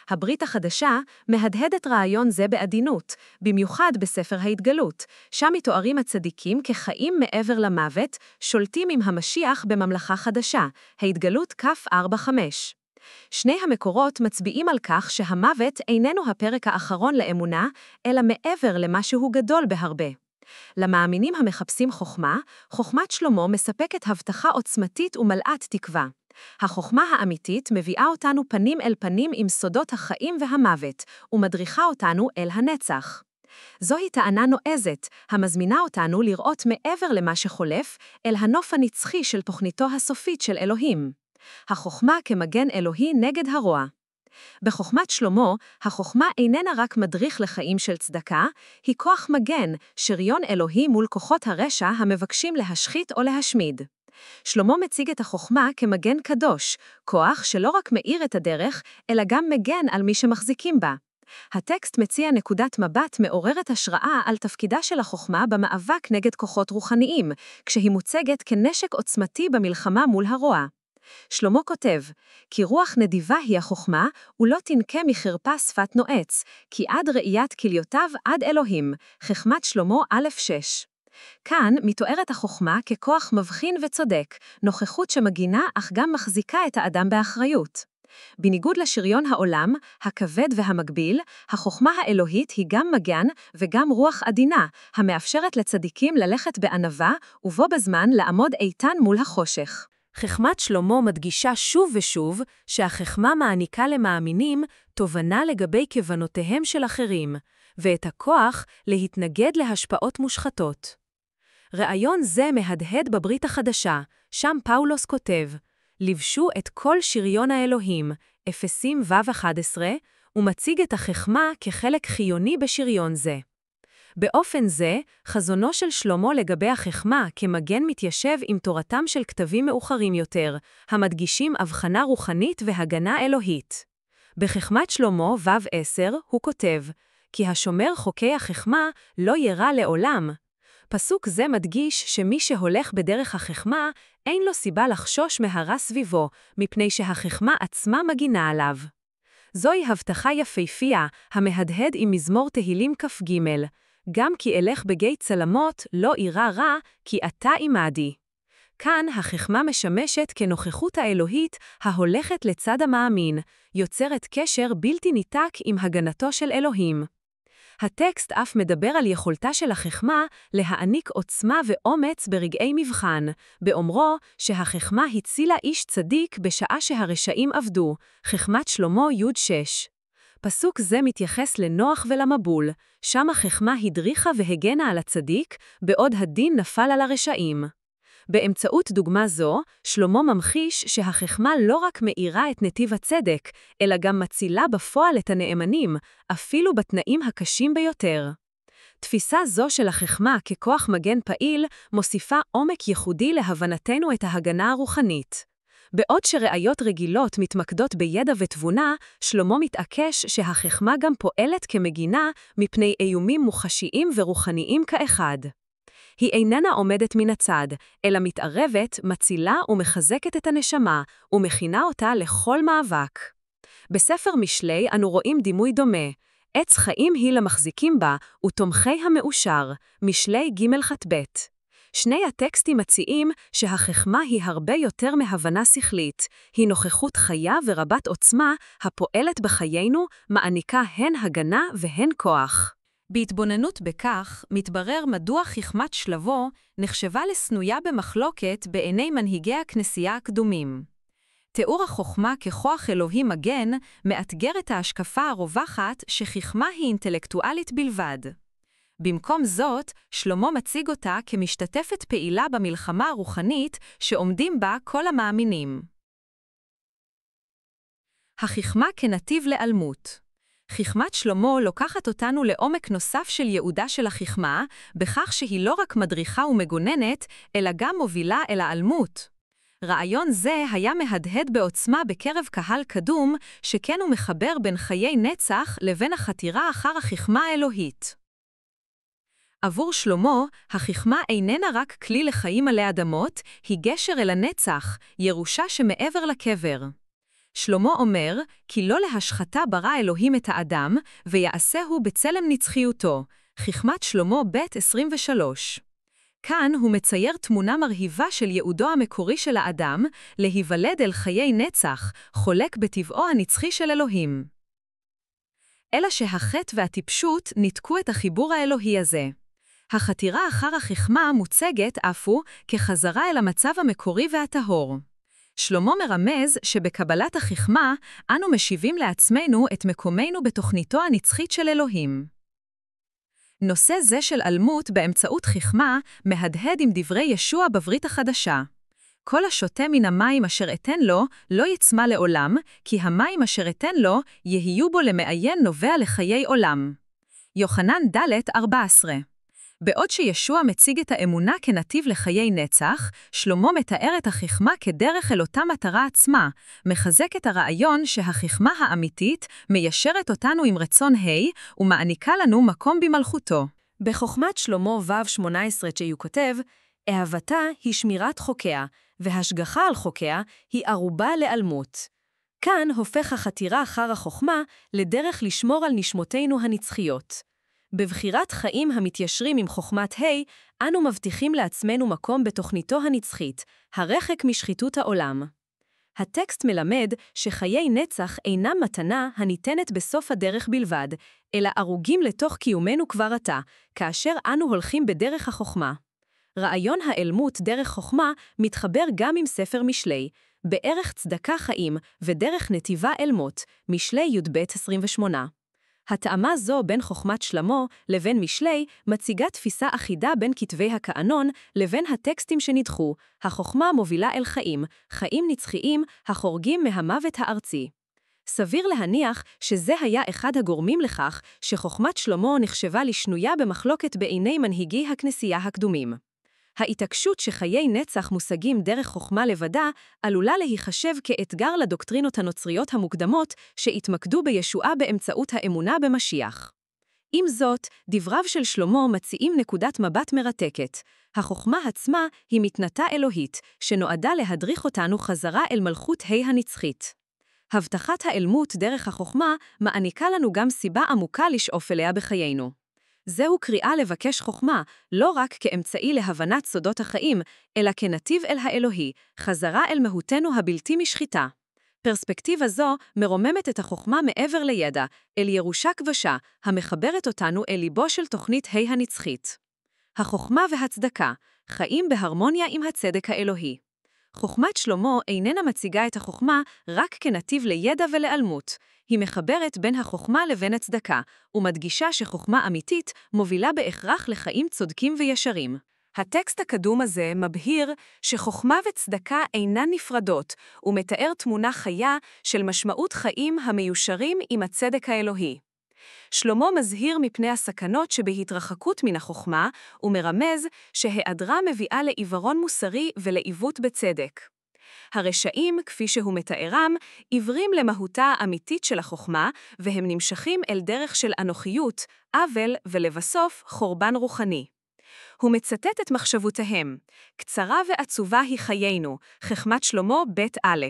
S1: הברית החדשה מהדהדת רעיון זה בעדינות, במיוחד בספר ההתגלות, שם מתוארים הצדיקים כחיים מעבר למוות, שולטים עם המשיח בממלכה חדשה, ההתגלות כף 4-5. שני המקורות מצביעים על כך שהמוות איננו הפרק האחרון לאמונה, אלא מעבר למשהו גדול בהרבה. למאמינים המחפשים חוכמה, חוכמת שלמה מספקת הבטחה עוצמתית ומלאת תקווה. החוכמה האמיתית מביאה אותנו פנים אל פנים עם סודות החיים והמוות, ומדריכה אותנו אל הנצח. זוהי טענה נועזת, המזמינה אותנו לראות מעבר למה שחולף, אל הנוף הנצחי של תוכניתו הסופית של אלוהים. החוכמה כמגן אלוהי נגד הרוע. בחוכמת שלמה, החוכמה איננה רק מדריך לחיים של צדקה, היא כוח מגן, שריון אלוהי מול כוחות הרשע המבקשים להשחית או להשמיד. שלמה מציג את החוכמה כמגן קדוש, כוח שלא רק מאיר את הדרך, אלא גם מגן על מי שמחזיקים בה. הטקסט מציע נקודת מבט מעוררת השראה על תפקידה של החוכמה במאבק נגד כוחות רוחניים, כשהיא מוצגת כנשק עוצמתי במלחמה מול הרוע. שלמה כותב, כי רוח נדיבה היא החוכמה, ולא תנקה מחרפה שפת נועץ, כי עד ראיית כליותיו עד אלוהים, חכמת שלמה א' 6. כאן מתוארת החוכמה ככוח מבחין וצודק, נוכחות שמגינה אך גם מחזיקה את האדם באחריות. בניגוד לשריון העולם, הכבד והמגביל, החוכמה האלוהית היא גם מגן וגם רוח עדינה, המאפשרת לצדיקים ללכת בענווה ובו בזמן לעמוד איתן מול החושך.
S2: חכמת שלמה מדגישה שוב ושוב שהחכמה מעניקה למאמינים תובנה לגבי כוונותיהם של אחרים, ואת הכוח להתנגד להשפעות מושחתות. רעיון זה מהדהד בברית החדשה, שם פאולוס כותב, לבשו את כל שריון האלוהים, אפסים ו-11, ומציג את החכמה כחלק חיוני בשריון זה. באופן זה, חזונו של שלמה לגבי החכמה כמגן מתיישב עם תורתם של כתבים מאוחרים יותר, המדגישים הבחנה רוחנית והגנה אלוהית. בחכמת שלמה ו-10 הוא כותב, כי השומר חוקי החכמה לא ירא לעולם. פסוק זה מדגיש שמי שהולך בדרך החכמה, אין לו סיבה לחשוש מהרע סביבו, מפני שהחכמה עצמה מגינה עליו. זוהי הבטחה יפהפייה, המהדהד עם מזמור תהילים כ"ג, גם כי אלך בגיא צלמות לא אירא רע, כי אתה עמדי. כאן החכמה משמשת כנוכחות האלוהית ההולכת לצד המאמין, יוצרת קשר בלתי ניתק עם הגנתו של אלוהים. הטקסט אף מדבר על יכולתה של החכמה להעניק עוצמה ואומץ ברגעי מבחן, באומרו שהחכמה הצילה איש צדיק בשעה שהרשעים עבדו, חכמת שלמה י' 6. פסוק זה מתייחס לנוח ולמבול, שם החכמה הדריכה והגנה על הצדיק, בעוד הדין נפל על הרשעים. באמצעות דוגמה זו, שלמה ממחיש שהחכמה לא רק מאירה את נתיב הצדק, אלא גם מצילה בפועל את הנאמנים, אפילו בתנאים הקשים ביותר. תפיסה זו של החכמה ככוח מגן פעיל מוסיפה עומק ייחודי להבנתנו את ההגנה הרוחנית. בעוד שראיות רגילות מתמקדות בידע ותבונה, שלמה מתעקש שהחכמה גם פועלת כמגינה מפני איומים מוחשיים ורוחניים כאחד. היא איננה עומדת מן הצד, אלא מתערבת, מצילה ומחזקת את הנשמה, ומכינה אותה לכל מאבק. בספר משלי אנו רואים דימוי דומה, עץ חיים היא למחזיקים בה, ותומכי המאושר, משלי ג' ח' ב'. שני הטקסטים מציעים שהחכמה היא הרבה יותר מהבנה שכלית, היא נוכחות חיה ורבת עוצמה, הפועלת בחיינו, מעניקה הן הגנה והן כוח. בהתבוננות בכך, מתברר מדוע חכמת שלמה נחשבה לסנויה במחלוקת בעיני מנהיגי הכנסייה הקדומים. תיאור החוכמה ככוח אלוהי מגן מאתגר את ההשקפה הרווחת שחכמה היא אינטלקטואלית בלבד. במקום זאת, שלמה מציג אותה כמשתתפת פעילה במלחמה הרוחנית שעומדים בה כל המאמינים. החכמה כנתיב להיעלמות. חכמת שלמה לוקחת אותנו לעומק נוסף של ייעודה של החכמה, בכך שהיא לא רק מדריכה ומגוננת, אלא גם מובילה אל ההיעלמות. רעיון זה היה מהדהד בעוצמה בקרב קהל קדום, שכן הוא מחבר בין חיי נצח לבין החתירה אחר החכמה האלוהית. עבור שלמה, החכמה איננה רק כלי לחיים עלי אדמות, היא גשר אל הנצח, ירושה שמעבר לקבר. שלמה אומר, כי לא להשחתה ברא אלוהים את האדם, ויעשהו בצלם נצחיותו. חכמת שלמה ב' 23. כאן הוא מצייר תמונה מרהיבה של ייעודו המקורי של האדם, להיוולד אל חיי נצח, חולק בטבעו הנצחי של אלוהים. אלא שהחטא והטיפשות ניתקו את החיבור האלוהי הזה. החתירה אחר החכמה מוצגת אף הוא כחזרה אל המצב המקורי והטהור. שלמה מרמז שבקבלת החכמה אנו משיבים לעצמנו את מקומנו בתוכניתו הנצחית של אלוהים. נושא זה של אלמות באמצעות חכמה מהדהד עם דברי ישוע בברית החדשה. כל השותה מן המים אשר אתן לו, לא יצמא לעולם, כי המים אשר אתן לו, יהיו בו למעיין נובע לחיי עולם. יוחנן ד' 14. בעוד שישוע מציג את האמונה כנתיב לחיי נצח, שלמה מתאר את החכמה כדרך אל אותה מטרה עצמה, מחזק את הרעיון שהחכמה האמיתית מיישרת אותנו עם רצון ומעניקה לנו מקום במלכותו.
S1: בחוכמת שלמה ו' 18 שהוא כותב, אהבתה היא שמירת חוקיה, והשגחה על חוקיה היא ערובה להיעלמות. כאן הופך החתירה אחר החוכמה לדרך לשמור על נשמותינו הנצחיות. בבחירת חיים המתיישרים עם חוכמת אנו מבטיחים לעצמנו מקום בתוכניתו הנצחית, הרחק משחיתות העולם. הטקסט מלמד שחיי נצח אינם מתנה הניתנת בסוף הדרך בלבד, אלא ארוגים לתוך קיומנו כבר עתה, כאשר אנו הולכים בדרך החוכמה. רעיון האלמות דרך חוכמה מתחבר גם עם ספר משלי, בערך צדקה חיים ודרך נתיבה אלמות, משלי י"ב 28. התאמה זו בין חוכמת שלמה לבין משלי מציגה תפיסה אחידה בין כתבי הכענון לבין הטקסטים שנדחו, החוכמה מובילה אל חיים, חיים נצחיים החורגים מהמוות הארצי. סביר להניח שזה היה אחד הגורמים לכך שחוכמת שלמה נחשבה לשנויה במחלוקת בעיני מנהיגי הכנסייה הקדומים. ההתעקשות שחיי נצח מושגים דרך חוכמה לבדה עלולה להיחשב כאתגר לדוקטרינות הנוצריות המוקדמות שהתמקדו בישועה באמצעות האמונה במשיח. עם זאת, דבריו של שלמה מציעים נקודת מבט מרתקת. החוכמה עצמה היא מתנתה אלוהית, שנועדה להדריך אותנו חזרה אל מלכות הנצחית. הבטחת האלמות דרך החוכמה מעניקה לנו גם סיבה עמוקה לשאוף אליה בחיינו. זהו קריאה לבקש חוכמה, לא רק כאמצעי להבנת סודות החיים, אלא כנתיב אל האלוהי, חזרה אל מהותנו הבלתי משחיתה. פרספקטיבה זו מרוממת את החוכמה מעבר לידע, אל ירושה כבשה, המחברת אותנו אל ליבו של תוכנית הנצחית. החוכמה והצדקה, חיים בהרמוניה עם הצדק האלוהי. חוכמת שלמה איננה מציגה את החוכמה רק כנתיב לידע ולאלמות. היא מחברת בין החוכמה לבין הצדקה, ומדגישה שחוכמה אמיתית מובילה בהכרח לחיים צודקים וישרים. הטקסט הקדום הזה מבהיר שחוכמה וצדקה אינן נפרדות, ומתאר תמונה חיה של משמעות חיים המיושרים עם הצדק האלוהי. שלמה מזהיר מפני הסכנות שבהתרחקות מן החוכמה, ומרמז שהיעדרה מביאה לעיוורון מוסרי ולעיוות בצדק. הרשעים, כפי שהוא מתארם, עיוורים למהותה האמיתית של החוכמה, והם נמשכים אל דרך של אנוכיות, עוול ולבסוף חורבן רוחני. הוא מצטט את מחשבותיהם, קצרה ועצובה היא חיינו, חכמת שלמה בית א'.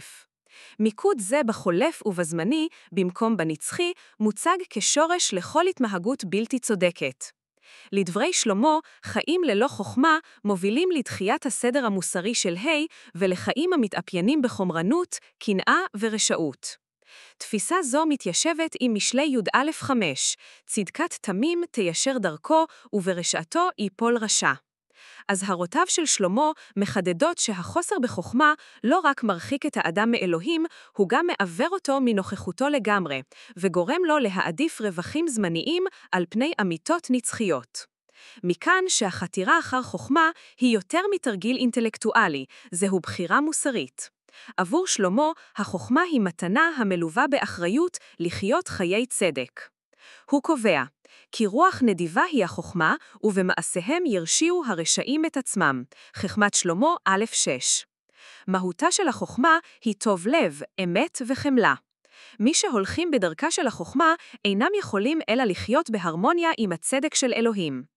S1: מיקוד זה בחולף ובזמני, במקום בנצחי, מוצג כשורש לכל התנהגות בלתי צודקת. לדברי שלמה, חיים ללא חוכמה מובילים לדחיית הסדר המוסרי של ולחיים המתאפיינים בחומרנות, קנאה ורשעות. תפיסה זו מתיישבת עם משלי י"א 5, צדקת תמים תיישר דרכו וברשעתו ייפול רשע. אזהרותיו של שלמה מחדדות שהחוסר בחוכמה לא רק מרחיק את האדם מאלוהים, הוא גם מעבר אותו מנוכחותו לגמרי, וגורם לו להעדיף רווחים זמניים על פני אמיתות נצחיות. מכאן שהחתירה אחר חוכמה היא יותר מתרגיל אינטלקטואלי, זהו בחירה מוסרית. עבור שלמה, החוכמה היא מתנה המלווה באחריות לחיות חיי צדק. הוא קובע, כי רוח נדיבה היא החוכמה, ובמעשיהם ירשיעו הרשעים את עצמם. חכמת שלמה א' 6. מהותה של החוכמה היא טוב לב, אמת וחמלה. מי שהולכים בדרכה של החוכמה אינם יכולים אלא לחיות בהרמוניה עם הצדק של אלוהים.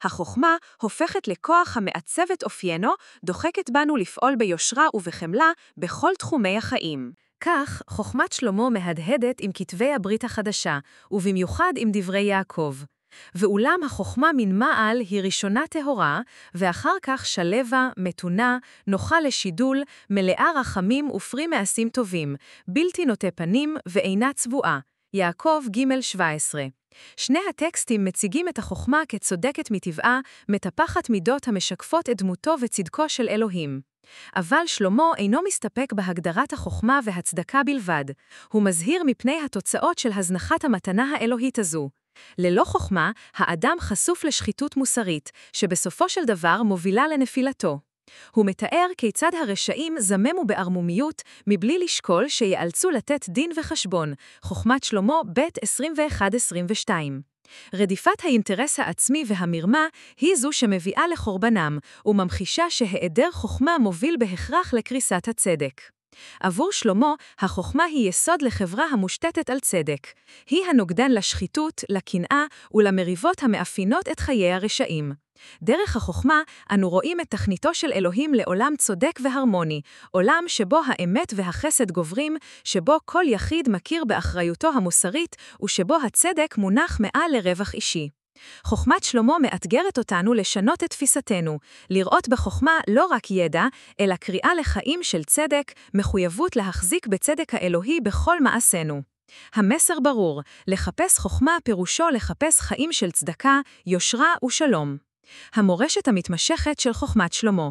S1: החוכמה הופכת לכוח המעצב את אופיינו, דוחקת בנו לפעול ביושרה ובחמלה בכל תחומי החיים.
S2: כך, חוכמת שלמה מהדהדת עם כתבי הברית החדשה, ובמיוחד עם דברי יעקב. ואולם החוכמה מן מעל היא ראשונה טהורה, ואחר כך שלווה, מתונה, נוחה לשידול, מלאה רחמים ופרי מעשים טובים, בלתי נוטה פנים ואינה צבועה. יעקב ג' 17. שני הטקסטים מציגים את החוכמה כצודקת מטבעה, מטפחת מידות המשקפות את דמותו וצדקו של אלוהים. אבל שלמה אינו מסתפק בהגדרת החוכמה והצדקה בלבד. הוא מזהיר מפני התוצאות של הזנחת המתנה האלוהית הזו. ללא חוכמה, האדם חשוף לשחיתות מוסרית, שבסופו של דבר מובילה לנפילתו. הוא מתאר כיצד הרשעים זממו בערמומיות, מבלי לשקול שיאלצו לתת דין וחשבון. חוכמת שלמה ב' 21-22. רדיפת האינטרס העצמי והמרמה היא זו שמביאה לחורבנם, וממחישה שהיעדר חוכמה מוביל בהכרח לקריסת הצדק. עבור שלמה, החוכמה היא יסוד לחברה המושתתת על צדק. היא הנוגדן לשחיתות, לקנאה ולמריבות המאפינות את חיי הרשעים. דרך החוכמה, אנו רואים את תכניתו של אלוהים לעולם צודק והרמוני, עולם שבו האמת והחסד גוברים, שבו כל יחיד מכיר באחריותו המוסרית, ושבו הצדק מונח מעל לרווח אישי. חוכמת שלמה מאתגרת אותנו לשנות את תפיסתנו, לראות בחוכמה לא רק ידע, אלא קריאה לחיים של צדק, מחויבות להחזיק בצדק האלוהי בכל מעשינו. המסר ברור, לחפש חוכמה פירושו לחפש חיים של צדקה, יושרה ושלום. המורשת המתמשכת של חוכמת שלמה.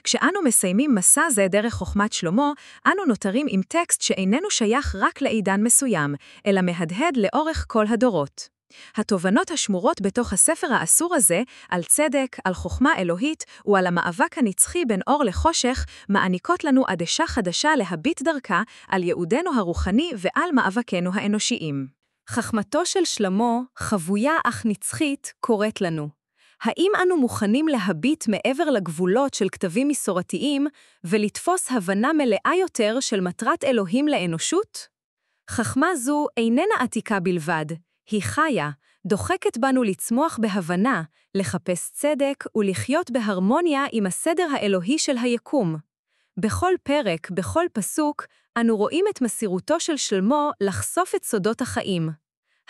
S2: כשאנו מסיימים מסע זה דרך חוכמת שלמה, אנו נותרים עם טקסט שאיננו שייך רק לעידן מסוים, אלא מהדהד לאורך כל הדורות. התובנות השמורות בתוך הספר האסור הזה, על צדק, על חוכמה אלוהית ועל המאבק הנצחי בין אור לחושך, מעניקות לנו עדשה חדשה להביט דרכה על ייעודנו הרוחני ועל מאבקנו האנושיים.
S1: חכמתו של שלמה, חבויה אך נצחית, קוראת לנו. האם אנו מוכנים להביט מעבר לגבולות של כתבים מסורתיים ולתפוס הבנה מלאה יותר של מטרת אלוהים לאנושות? חכמה זו איננה עתיקה בלבד, היא חיה, דוחקת בנו לצמוח בהבנה, לחפש צדק ולחיות בהרמוניה עם הסדר האלוהי של היקום. בכל פרק, בכל פסוק, אנו רואים את מסירותו של שלמה לחשוף את סודות החיים.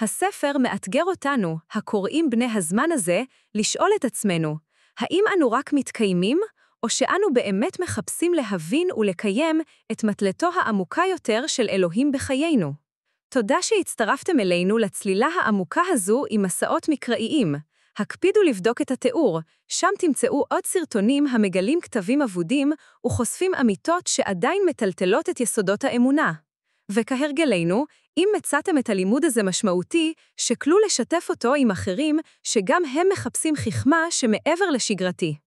S1: הספר מאתגר אותנו, הקוראים בני הזמן הזה, לשאול את עצמנו, האם אנו רק מתקיימים, או שאנו באמת מחפשים להבין ולקיים את מטלתו העמוקה יותר של אלוהים בחיינו? תודה שהצטרפתם אלינו לצלילה העמוקה הזו עם מסעות מקראיים. הקפידו לבדוק את התיאור, שם תמצאו עוד סרטונים המגלים כתבים אבודים וחושפים אמיתות שעדיין מטלטלות את יסודות האמונה. וכהרגלנו, אם מצאתם את הלימוד הזה משמעותי, שקלו לשתף אותו עם אחרים שגם הם מחפשים חכמה שמעבר לשגרתי.